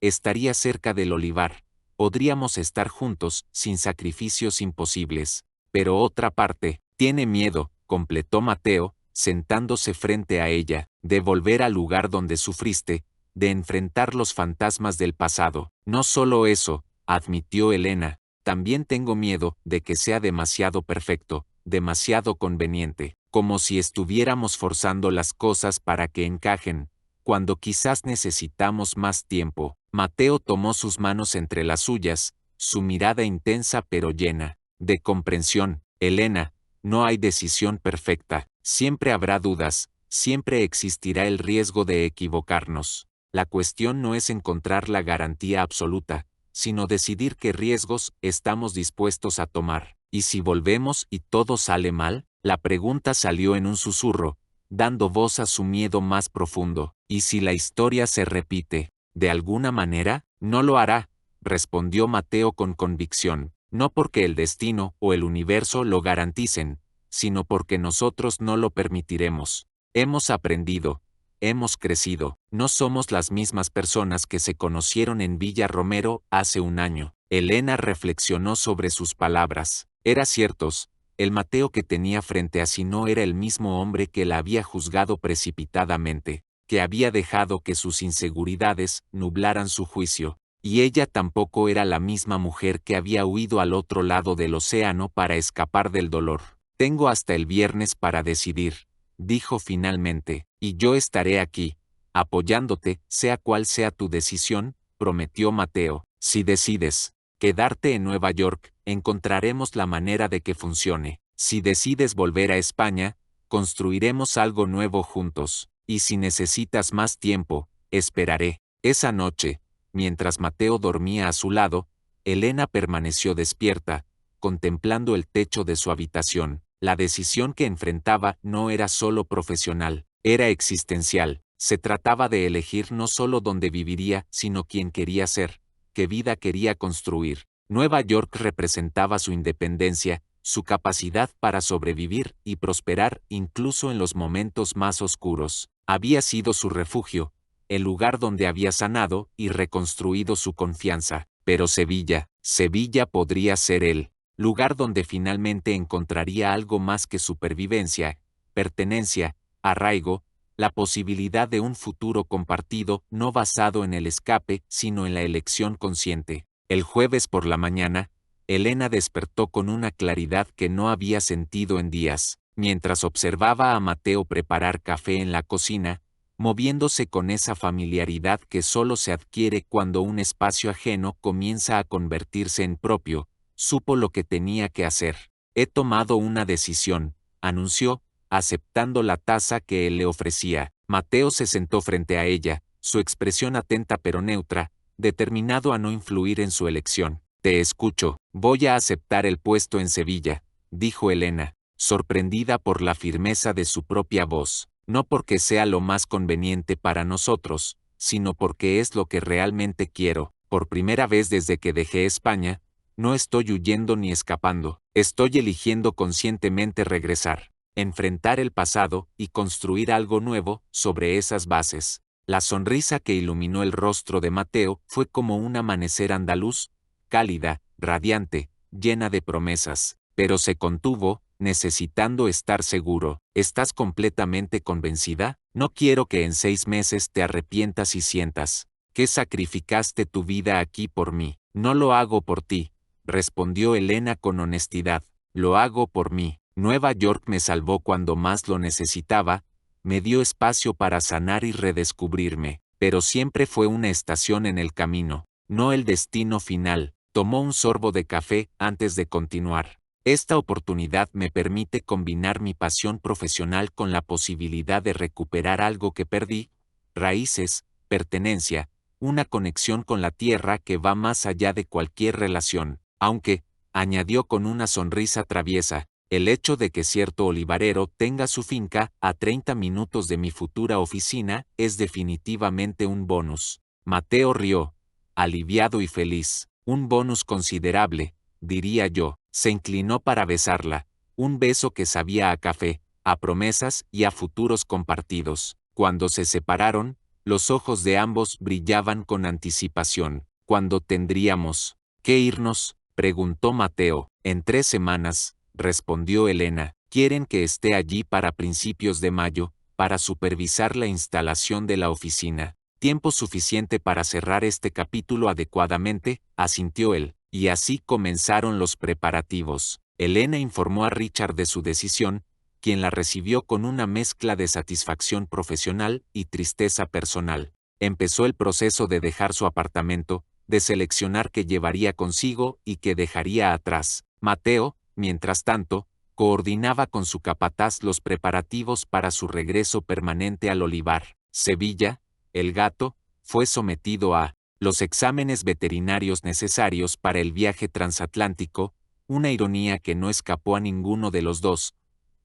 Speaker 1: Estaría cerca del olivar. Podríamos estar juntos, sin sacrificios imposibles. Pero otra parte, tiene miedo, completó Mateo, sentándose frente a ella, de volver al lugar donde sufriste, de enfrentar los fantasmas del pasado. No solo eso, admitió Elena, también tengo miedo de que sea demasiado perfecto, demasiado conveniente, como si estuviéramos forzando las cosas para que encajen, cuando quizás necesitamos más tiempo. Mateo tomó sus manos entre las suyas, su mirada intensa pero llena de comprensión. Elena, no hay decisión perfecta, siempre habrá dudas, siempre existirá el riesgo de equivocarnos. La cuestión no es encontrar la garantía absoluta, sino decidir qué riesgos estamos dispuestos a tomar. ¿Y si volvemos y todo sale mal? La pregunta salió en un susurro, dando voz a su miedo más profundo. ¿Y si la historia se repite? ¿De alguna manera? No lo hará, respondió Mateo con convicción, no porque el destino o el universo lo garanticen, sino porque nosotros no lo permitiremos. Hemos aprendido. Hemos crecido, no somos las mismas personas que se conocieron en Villa Romero hace un año. Elena reflexionó sobre sus palabras. Era ciertos, el Mateo que tenía frente a sí no era el mismo hombre que la había juzgado precipitadamente, que había dejado que sus inseguridades nublaran su juicio, y ella tampoco era la misma mujer que había huido al otro lado del océano para escapar del dolor. Tengo hasta el viernes para decidir, dijo finalmente, y yo estaré aquí, apoyándote, sea cual sea tu decisión, prometió Mateo. Si decides quedarte en Nueva York, encontraremos la manera de que funcione. Si decides volver a España, construiremos algo nuevo juntos. Y si necesitas más tiempo, esperaré. Esa noche, mientras Mateo dormía a su lado, Elena permaneció despierta, contemplando el techo de su habitación. La decisión que enfrentaba no era solo profesional, era existencial. Se trataba de elegir no solo dónde viviría, sino quién quería ser, qué vida quería construir. Nueva York representaba su independencia, su capacidad para sobrevivir y prosperar incluso en los momentos más oscuros. Había sido su refugio, el lugar donde había sanado y reconstruido su confianza. Pero Sevilla podría ser el lugar donde finalmente encontraría algo más que supervivencia, pertenencia, arraigo, la posibilidad de un futuro compartido no basado en el escape, sino en la elección consciente. El jueves por la mañana, Elena despertó con una claridad que no había sentido en días. Mientras observaba a Mateo preparar café en la cocina, moviéndose con esa familiaridad que solo se adquiere cuando un espacio ajeno comienza a convertirse en propio, supo lo que tenía que hacer. He tomado una decisión, anunció, aceptando la taza que él le ofrecía. Mateo se sentó frente a ella, su expresión atenta pero neutra, determinado a no influir en su elección. Te escucho, voy a aceptar el puesto en Sevilla, dijo Elena, sorprendida por la firmeza de su propia voz. No porque sea lo más conveniente para nosotros, sino porque es lo que realmente quiero. Por primera vez desde que dejé España, no estoy huyendo ni escapando, estoy eligiendo conscientemente regresar, enfrentar el pasado y construir algo nuevo sobre esas bases. La sonrisa que iluminó el rostro de Mateo fue como un amanecer andaluz, cálida, radiante, llena de promesas, pero se contuvo, necesitando estar seguro. ¿Estás completamente convencida? No quiero que en 6 meses te arrepientas y sientas que sacrificaste tu vida aquí por mí. No lo hago por ti, respondió Elena con honestidad. Lo hago por mí. Nueva York me salvó cuando más lo necesitaba, me dio espacio para sanar y redescubrirme, pero siempre fue una estación en el camino, no el destino final. Tomó un sorbo de café antes de continuar. Esta oportunidad me permite combinar mi pasión profesional con la posibilidad de recuperar algo que perdí, raíces, pertenencia, una conexión con la tierra que va más allá de cualquier relación, aunque, añadió con una sonrisa traviesa, el hecho de que cierto olivarero tenga su finca a 30 minutos de mi futura oficina es definitivamente un bonus. Mateo rió, aliviado y feliz, un bonus considerable, diría yo. Se inclinó para besarla, un beso que sabía a café, a promesas y a futuros compartidos. Cuando se separaron, los ojos de ambos brillaban con anticipación. ¿Cuándo tendríamos que irnos?, preguntó Mateo. En 3 semanas, respondió Elena. Quieren que esté allí para principios de mayo, para supervisar la instalación de la oficina. Tiempo suficiente para cerrar este capítulo adecuadamente, asintió él. Y así comenzaron los preparativos. Elena informó a Richard de su decisión, quien la recibió con una mezcla de satisfacción profesional y tristeza personal. Empezó el proceso de dejar su apartamento, de seleccionar qué llevaría consigo y qué dejaría atrás. Mateo, mientras tanto, coordinaba con su capataz los preparativos para su regreso permanente al olivar. Sevilla, el gato, fue sometido a los exámenes veterinarios necesarios para el viaje transatlántico, una ironía que no escapó a ninguno de los dos.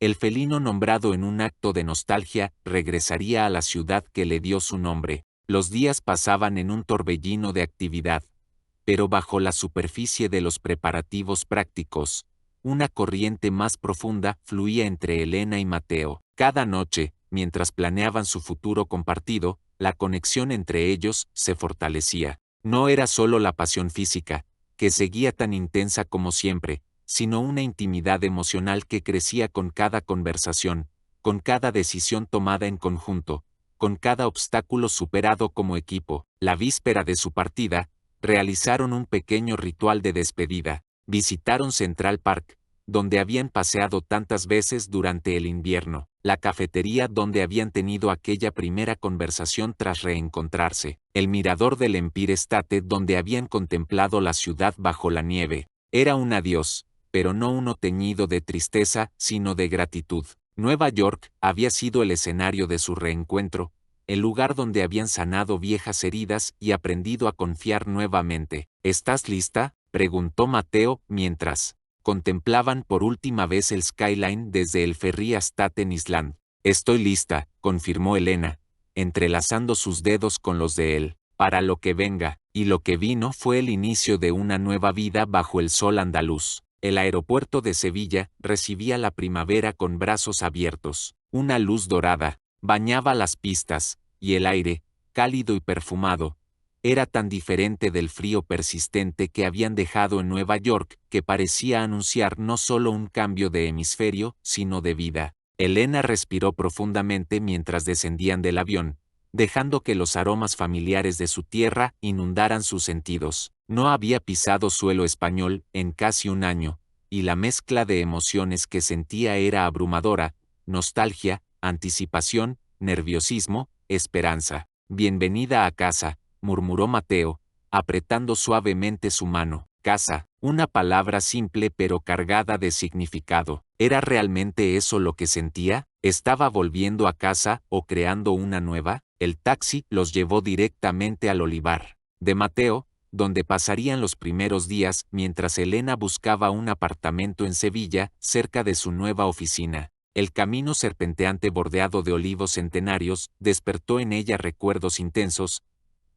Speaker 1: El felino nombrado en un acto de nostalgia regresaría a la ciudad que le dio su nombre. Los días pasaban en un torbellino de actividad, pero bajo la superficie de los preparativos prácticos, una corriente más profunda fluía entre Elena y Mateo. Cada noche, mientras planeaban su futuro compartido, la conexión entre ellos se fortalecía. No era solo la pasión física, que seguía tan intensa como siempre, sino una intimidad emocional que crecía con cada conversación, con cada decisión tomada en conjunto, con cada obstáculo superado como equipo. La víspera de su partida, realizaron un pequeño ritual de despedida. Visitaron Central Park, donde habían paseado tantas veces durante el invierno, la cafetería donde habían tenido aquella primera conversación tras reencontrarse, el mirador del Empire State donde habían contemplado la ciudad bajo la nieve. Era un adiós, pero no uno teñido de tristeza, sino de gratitud. Nueva York había sido el escenario de su reencuentro, el lugar donde habían sanado viejas heridas y aprendido a confiar nuevamente. ¿Estás lista?, preguntó Mateo mientras contemplaban por última vez el skyline desde el ferry a Staten Island. Estoy lista, confirmó Elena, entrelazando sus dedos con los de él, para lo que venga, y lo que vino fue el inicio de una nueva vida bajo el sol andaluz. El aeropuerto de Sevilla recibía la primavera con brazos abiertos. Una luz dorada bañaba las pistas, y el aire, cálido y perfumado, era tan diferente del frío persistente que habían dejado en Nueva York que parecía anunciar no solo un cambio de hemisferio, sino de vida. Elena respiró profundamente mientras descendían del avión, dejando que los aromas familiares de su tierra inundaran sus sentidos. No había pisado suelo español en casi un año, y la mezcla de emociones que sentía era abrumadora: nostalgia, anticipación, nerviosismo, esperanza. Bienvenida a casa, murmuró Mateo, apretando suavemente su mano. Casa, una palabra simple pero cargada de significado. ¿Era realmente eso lo que sentía? ¿Estaba volviendo a casa o creando una nueva? El taxi los llevó directamente al olivar de Mateo, donde pasarían los primeros días mientras Elena buscaba un apartamento en Sevilla, cerca de su nueva oficina. El camino serpenteante bordeado de olivos centenarios despertó en ella recuerdos intensos.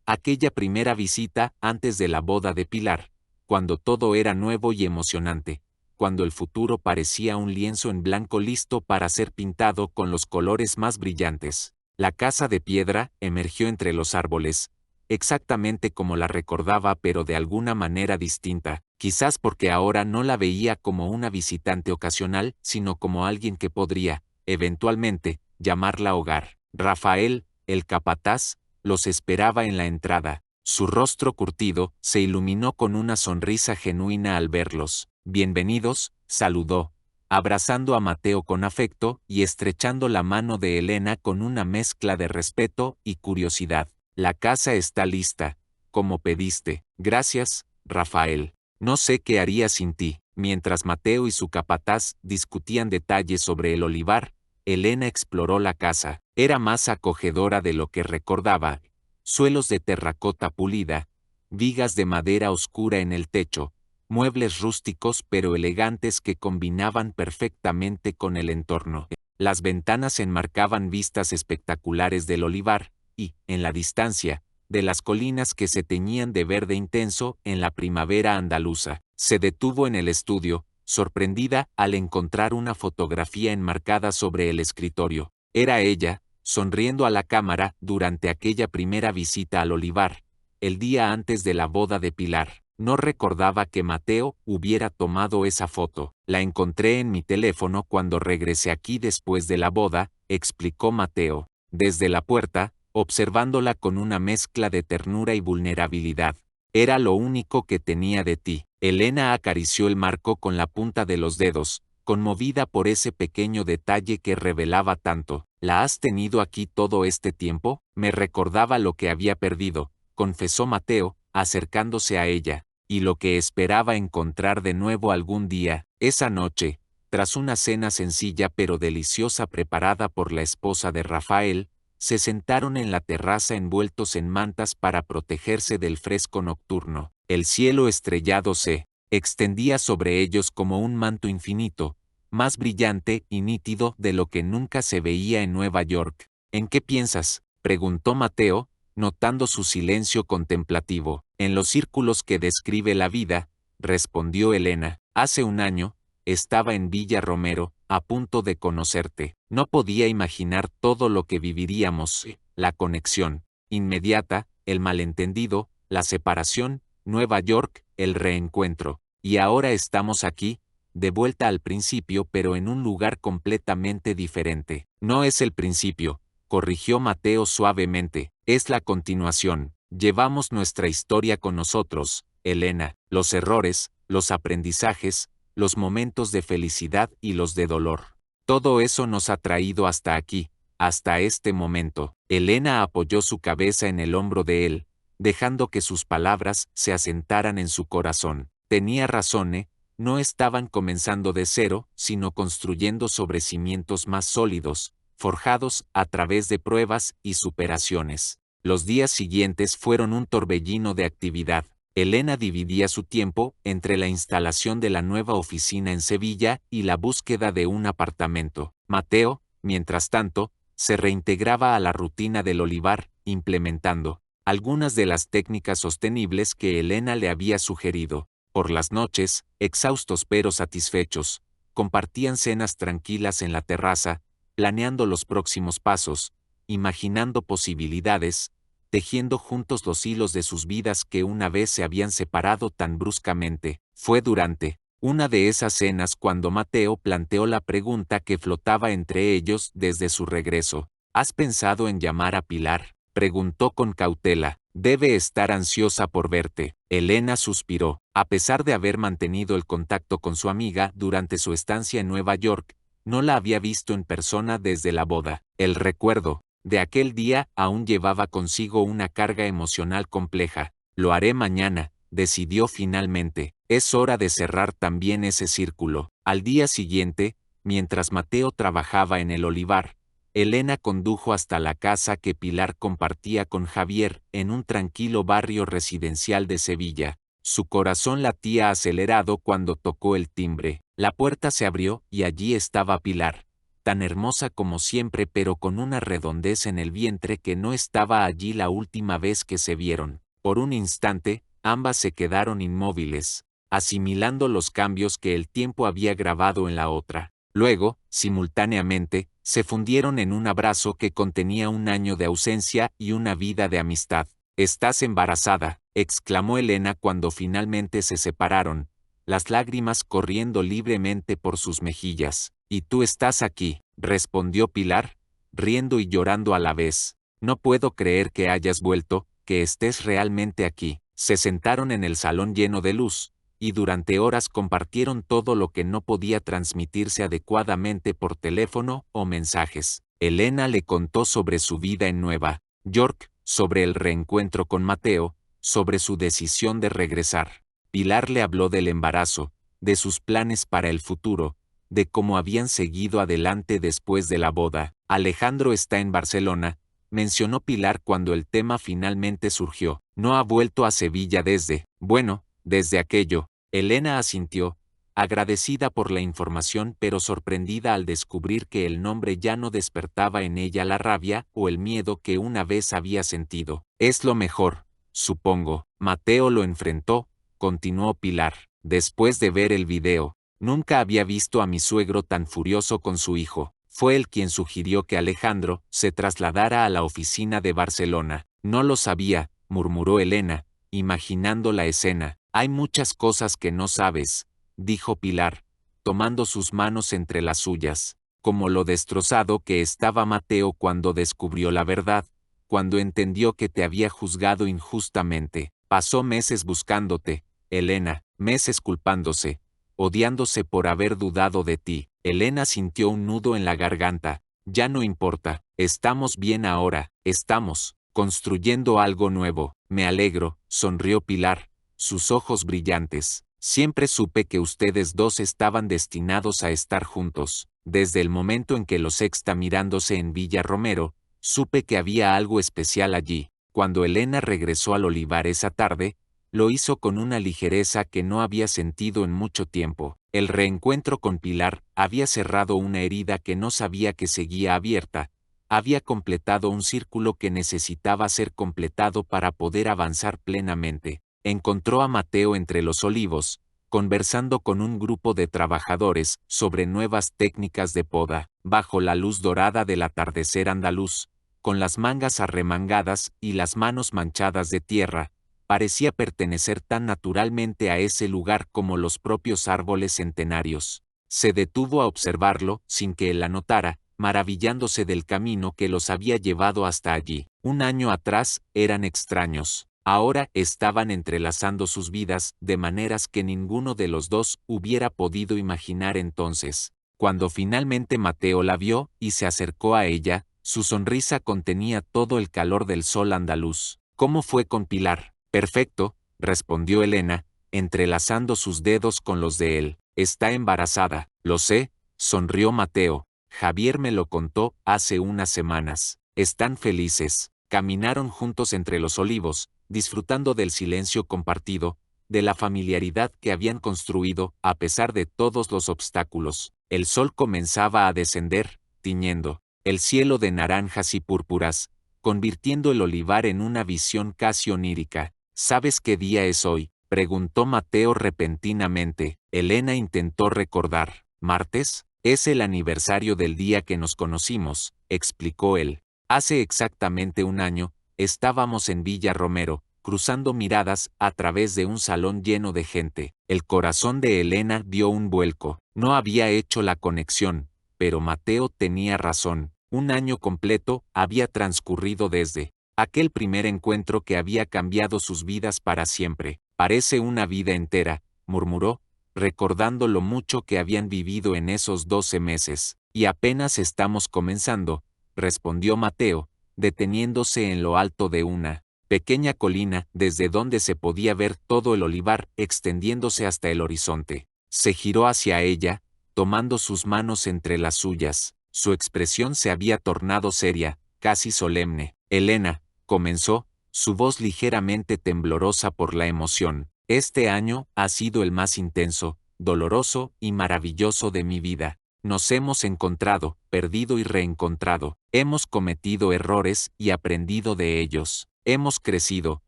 Speaker 1: Aquella primera visita antes de la boda de Pilar, cuando todo era nuevo y emocionante, cuando el futuro parecía un lienzo en blanco listo para ser pintado con los colores más brillantes. La casa de piedra emergió entre los árboles, exactamente como la recordaba, pero de alguna manera distinta, quizás porque ahora no la veía como una visitante ocasional, sino como alguien que podría, eventualmente, llamarla hogar. Rafael, el capataz, los esperaba en la entrada. Su rostro curtido se iluminó con una sonrisa genuina al verlos. Bienvenidos, saludó, abrazando a Mateo con afecto y estrechando la mano de Elena con una mezcla de respeto y curiosidad. La casa está lista, como pediste. Gracias, Rafael. No sé qué haría sin ti. Mientras Mateo y su capataz discutían detalles sobre el olivar, Elena exploró la casa. Era más acogedora de lo que recordaba. Suelos de terracota pulida, vigas de madera oscura en el techo, muebles rústicos pero elegantes que combinaban perfectamente con el entorno. Las ventanas enmarcaban vistas espectaculares del olivar, y, en la distancia, de las colinas que se teñían de verde intenso en la primavera andaluza. Se detuvo en el estudio, sorprendida al encontrar una fotografía enmarcada sobre el escritorio. Era ella, sonriendo a la cámara durante aquella primera visita al olivar, el día antes de la boda de Pilar. No recordaba que Mateo hubiera tomado esa foto. La encontré en mi teléfono cuando regresé aquí después de la boda, explicó Mateo. Desde la puerta, observándola con una mezcla de ternura y vulnerabilidad. Era lo único que tenía de ti. Elena acarició el marco con la punta de los dedos, conmovida por ese pequeño detalle que revelaba tanto. ¿La has tenido aquí todo este tiempo? Me recordaba lo que había perdido, confesó Mateo, acercándose a ella, y lo que esperaba encontrar de nuevo algún día. Esa noche, tras una cena sencilla pero deliciosa preparada por la esposa de Rafael, se sentaron en la terraza envueltos en mantas para protegerse del fresco nocturno. El cielo estrellado se extendía sobre ellos como un manto infinito, más brillante y nítido de lo que nunca se veía en Nueva York. ¿En qué piensas?, preguntó Mateo, notando su silencio contemplativo. En los círculos que describe la vida, respondió Elena. Hace un año, estaba en Villa Romero, a punto de conocerte. No podía imaginar todo lo que viviríamos, la conexión inmediata, el malentendido, la separación, Nueva York, el reencuentro. Y ahora estamos aquí, de vuelta al principio pero en un lugar completamente diferente. No es el principio, corrigió Mateo suavemente, es la continuación. Llevamos nuestra historia con nosotros, Elena, los errores, los aprendizajes, los momentos de felicidad y los de dolor. Todo eso nos ha traído hasta aquí, hasta este momento. Elena apoyó su cabeza en el hombro de él, dejando que sus palabras se asentaran en su corazón. Tenía razón, no estaban comenzando de cero, sino construyendo sobre cimientos más sólidos, forjados a través de pruebas y superaciones. Los días siguientes fueron un torbellino de actividad. Elena dividía su tiempo entre la instalación de la nueva oficina en Sevilla y la búsqueda de un apartamento. Mateo, mientras tanto, se reintegraba a la rutina del olivar, implementando algunas de las técnicas sostenibles que Elena le había sugerido. Por las noches, exhaustos pero satisfechos, compartían cenas tranquilas en la terraza, planeando los próximos pasos, imaginando posibilidades, tejiendo juntos los hilos de sus vidas que una vez se habían separado tan bruscamente. Fue durante una de esas cenas cuando Mateo planteó la pregunta que flotaba entre ellos desde su regreso. ¿Has pensado en llamar a Pilar?, preguntó con cautela. Debe estar ansiosa por verte. Elena suspiró. A pesar de haber mantenido el contacto con su amiga durante su estancia en Nueva York, no la había visto en persona desde la boda. El recuerdo de aquel día aún llevaba consigo una carga emocional compleja. Lo haré mañana, decidió finalmente. Es hora de cerrar también ese círculo. Al día siguiente, mientras Mateo trabajaba en el olivar, Elena condujo hasta la casa que Pilar compartía con Javier en un tranquilo barrio residencial de Sevilla. Su corazón latía acelerado cuando tocó el timbre. La puerta se abrió y allí estaba Pilar, tan hermosa como siempre pero con una redondez en el vientre que no estaba allí la última vez que se vieron. Por un instante, ambas se quedaron inmóviles, asimilando los cambios que el tiempo había grabado en la otra. Luego, simultáneamente, se fundieron en un abrazo que contenía un año de ausencia y una vida de amistad. «Estás embarazada», exclamó Elena cuando finalmente se separaron, las lágrimas corriendo libremente por sus mejillas. «Y tú estás aquí», respondió Pilar, riendo y llorando a la vez. «No puedo creer que hayas vuelto, que estés realmente aquí». Se sentaron en el salón lleno de luz, y durante horas compartieron todo lo que no podía transmitirse adecuadamente por teléfono o mensajes. Elena le contó sobre su vida en Nueva York, sobre el reencuentro con Mateo, sobre su decisión de regresar. Pilar le habló del embarazo, de sus planes para el futuro, de cómo habían seguido adelante después de la boda. «Alejandro está en Barcelona», mencionó Pilar cuando el tema finalmente surgió. «No ha vuelto a Sevilla desde aquello». Elena asintió, agradecida por la información pero sorprendida al descubrir que el nombre ya no despertaba en ella la rabia o el miedo que una vez había sentido. «Es lo mejor, supongo». Mateo lo enfrentó, continuó Pilar. «Después de ver el video, nunca había visto a mi suegro tan furioso con su hijo. Fue él quien sugirió que Alejandro se trasladara a la oficina de Barcelona». «No lo sabía», murmuró Elena, imaginando la escena. «Hay muchas cosas que no sabes», dijo Pilar, tomando sus manos entre las suyas, como lo destrozado que estaba Mateo cuando descubrió la verdad, cuando entendió que te había juzgado injustamente. Pasó meses buscándote, Elena, meses culpándose, odiándose por haber dudado de ti. Elena sintió un nudo en la garganta. «Ya no importa, estamos bien ahora, estamos construyendo algo nuevo». «Me alegro», sonrió Pilar, sus ojos brillantes. «Siempre supe que ustedes dos estaban destinados a estar juntos. Desde el momento en que los exta mirándose en Villa Romero, supe que había algo especial allí». Cuando Elena regresó al olivar esa tarde, lo hizo con una ligereza que no había sentido en mucho tiempo. El reencuentro con Pilar había cerrado una herida que no sabía que seguía abierta, había completado un círculo que necesitaba ser completado para poder avanzar plenamente. Encontró a Mateo entre los olivos, conversando con un grupo de trabajadores sobre nuevas técnicas de poda, bajo la luz dorada del atardecer andaluz, con las mangas arremangadas y las manos manchadas de tierra. Parecía pertenecer tan naturalmente a ese lugar como los propios árboles centenarios. Se detuvo a observarlo, sin que él la notara, maravillándose del camino que los había llevado hasta allí. Un año atrás eran extraños. Ahora estaban entrelazando sus vidas de maneras que ninguno de los dos hubiera podido imaginar entonces. Cuando finalmente Mateo la vio y se acercó a ella, su sonrisa contenía todo el calor del sol andaluz. «¿Cómo fue con Pilar?». «Perfecto», respondió Elena, entrelazando sus dedos con los de él. «Está embarazada». «Lo sé», sonrió Mateo. «Javier me lo contó hace unas semanas». «Están felices». Caminaron juntos entre los olivos, disfrutando del silencio compartido, de la familiaridad que habían construido, a pesar de todos los obstáculos. El sol comenzaba a descender, tiñendo el cielo de naranjas y púrpuras, convirtiendo el olivar en una visión casi onírica. ¿Sabes qué día es hoy?, preguntó Mateo repentinamente. Elena intentó recordar. ¿Martes? Es el aniversario del día que nos conocimos, explicó él. Hace exactamente un año, estábamos en Villa Romero, cruzando miradas a través de un salón lleno de gente. El corazón de Elena dio un vuelco. No había hecho la conexión, pero Mateo tenía razón. Un año completo había transcurrido desde aquel primer encuentro que había cambiado sus vidas para siempre. Parece una vida entera, murmuró, recordando lo mucho que habían vivido en esos 12 meses. Y apenas estamos comenzando, respondió Mateo, deteniéndose en lo alto de una pequeña colina, desde donde se podía ver todo el olivar extendiéndose hasta el horizonte. Se giró hacia ella, tomando sus manos entre las suyas. Su expresión se había tornado seria, casi solemne. Elena, comenzó, su voz ligeramente temblorosa por la emoción. Este año ha sido el más intenso, doloroso y maravilloso de mi vida. Nos hemos encontrado, perdido y reencontrado. Hemos cometido errores y aprendido de ellos. Hemos crecido,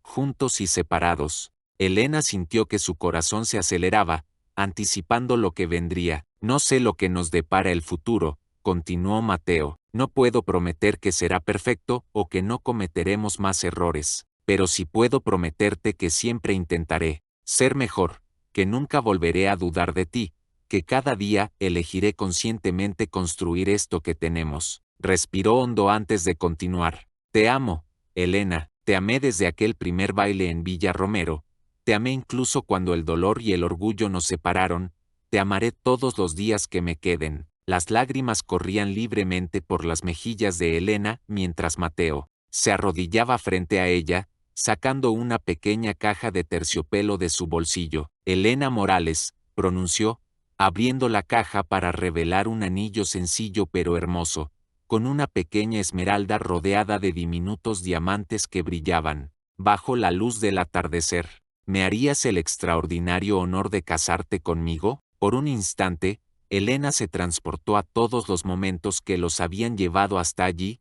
Speaker 1: juntos y separados. Elena sintió que su corazón se aceleraba, anticipando lo que vendría. No sé lo que nos depara el futuro, continuó Mateo. No puedo prometer que será perfecto o que no cometeremos más errores, pero sí puedo prometerte que siempre intentaré ser mejor, que nunca volveré a dudar de ti, que cada día elegiré conscientemente construir esto que tenemos. Respiró hondo antes de continuar. Te amo, Elena, te amé desde aquel primer baile en Villa Romero, te amé incluso cuando el dolor y el orgullo nos separaron, te amaré todos los días que me queden. Las lágrimas corrían libremente por las mejillas de Elena mientras Mateo se arrodillaba frente a ella, sacando una pequeña caja de terciopelo de su bolsillo. Elena Morales, pronunció, abriendo la caja para revelar un anillo sencillo pero hermoso, con una pequeña esmeralda rodeada de diminutos diamantes que brillaban bajo la luz del atardecer. ¿Me harías el extraordinario honor de casarte conmigo? Por un instante, Elena se transportó a todos los momentos que los habían llevado hasta allí,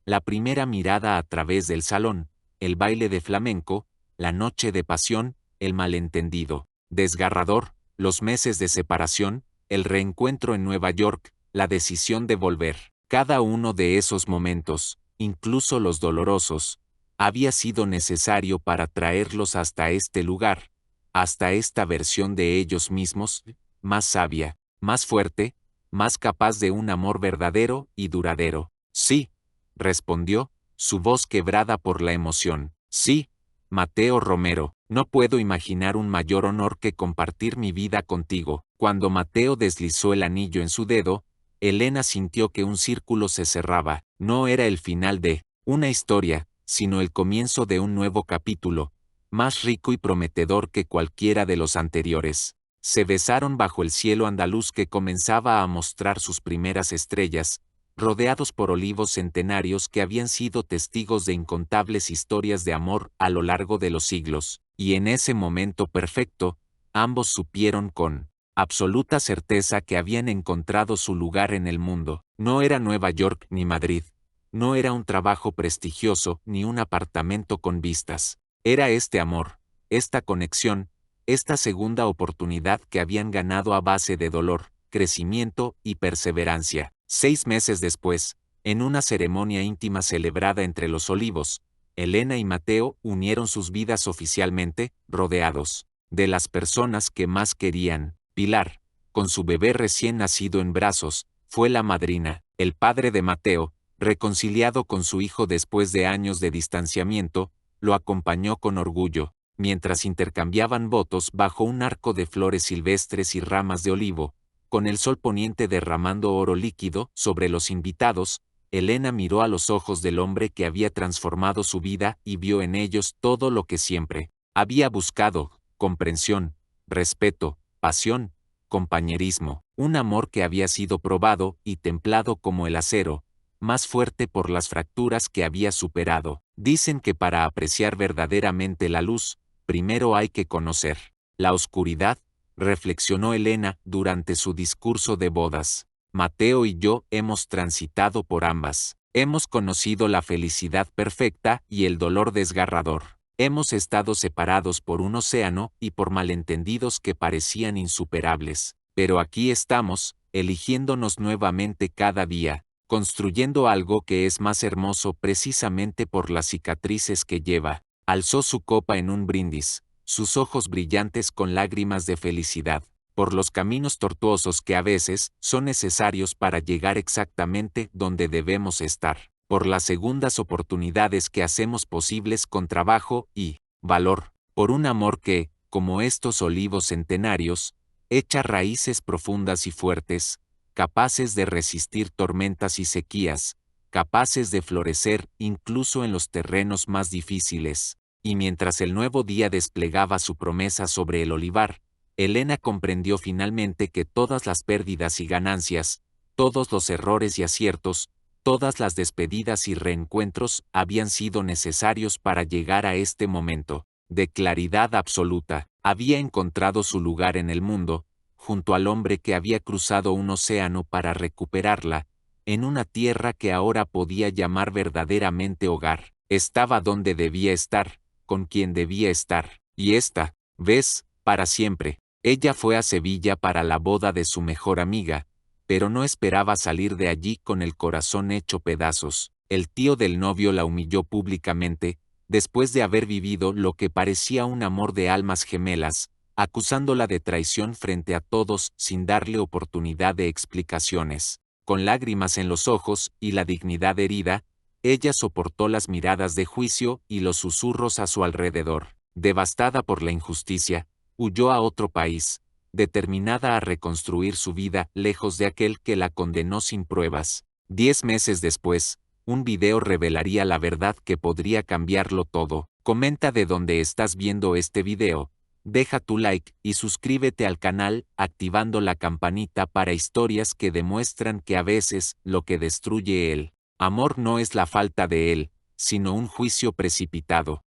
Speaker 1: la primera mirada a través del salón, el baile de flamenco, la noche de pasión, el malentendido desgarrador, los meses de separación, el reencuentro en Nueva York, la decisión de volver. Cada uno de esos momentos, incluso los dolorosos, había sido necesario para traerlos hasta este lugar, hasta esta versión de ellos mismos, más sabia, más fuerte, más capaz de un amor verdadero y duradero. Sí, respondió, su voz quebrada por la emoción. Sí, Mateo Romero, no puedo imaginar un mayor honor que compartir mi vida contigo. Cuando Mateo deslizó el anillo en su dedo, Elena sintió que un círculo se cerraba. No era el final de una historia, sino el comienzo de un nuevo capítulo, más rico y prometedor que cualquiera de los anteriores. Se besaron bajo el cielo andaluz que comenzaba a mostrar sus primeras estrellas, rodeados por olivos centenarios que habían sido testigos de incontables historias de amor a lo largo de los siglos, y en ese momento perfecto, ambos supieron con absoluta certeza que habían encontrado su lugar en el mundo. No era Nueva York ni Madrid, no era un trabajo prestigioso ni un apartamento con vistas, era este amor, esta conexión, esta segunda oportunidad que habían ganado a base de dolor, crecimiento y perseverancia. 6 meses después, en una ceremonia íntima celebrada entre los olivos, Elena y Mateo unieron sus vidas oficialmente, rodeados de las personas que más querían. Pilar, con su bebé recién nacido en brazos, fue la madrina. El padre de Mateo, reconciliado con su hijo después de años de distanciamiento, lo acompañó con orgullo, mientras intercambiaban votos bajo un arco de flores silvestres y ramas de olivo. Con el sol poniente derramando oro líquido sobre los invitados, Elena miró a los ojos del hombre que había transformado su vida y vio en ellos todo lo que siempre había buscado: comprensión, respeto, pasión, compañerismo, un amor que había sido probado y templado como el acero, más fuerte por las fracturas que había superado. Dicen que para apreciar verdaderamente la luz, primero hay que conocer la oscuridad, reflexionó Elena durante su discurso de bodas. Mateo y yo hemos transitado por ambas. Hemos conocido la felicidad perfecta y el dolor desgarrador. Hemos estado separados por un océano y por malentendidos que parecían insuperables. Pero aquí estamos, eligiéndonos nuevamente cada día, construyendo algo que es más hermoso precisamente por las cicatrices que lleva. Alzó su copa en un brindis, sus ojos brillantes con lágrimas de felicidad, por los caminos tortuosos que a veces son necesarios para llegar exactamente donde debemos estar, por las segundas oportunidades que hacemos posibles con trabajo y valor, por un amor que, como estos olivos centenarios, echa raíces profundas y fuertes, capaces de resistir tormentas y sequías, capaces de florecer incluso en los terrenos más difíciles. Y mientras el nuevo día desplegaba su promesa sobre el olivar, Elena comprendió finalmente que todas las pérdidas y ganancias, todos los errores y aciertos, todas las despedidas y reencuentros habían sido necesarios para llegar a este momento de claridad absoluta. Había encontrado su lugar en el mundo, junto al hombre que había cruzado un océano para recuperarla, en una tierra que ahora podía llamar verdaderamente hogar. Estaba donde debía estar, con quien debía estar, y esta vez, para siempre. Ella fue a Sevilla para la boda de su mejor amiga, pero no esperaba salir de allí con el corazón hecho pedazos. El tío del novio la humilló públicamente, después de haber vivido lo que parecía un amor de almas gemelas, acusándola de traición frente a todos sin darle oportunidad de explicaciones. Con lágrimas en los ojos y la dignidad herida, ella soportó las miradas de juicio y los susurros a su alrededor. Devastada por la injusticia, huyó a otro país, determinada a reconstruir su vida lejos de aquel que la condenó sin pruebas. 10 meses después, un video revelaría la verdad que podría cambiarlo todo. Comenta de dónde estás viendo este video, deja tu like y suscríbete al canal activando la campanita para historias que demuestran que a veces lo que destruye el amor no es la falta de él, sino un juicio precipitado.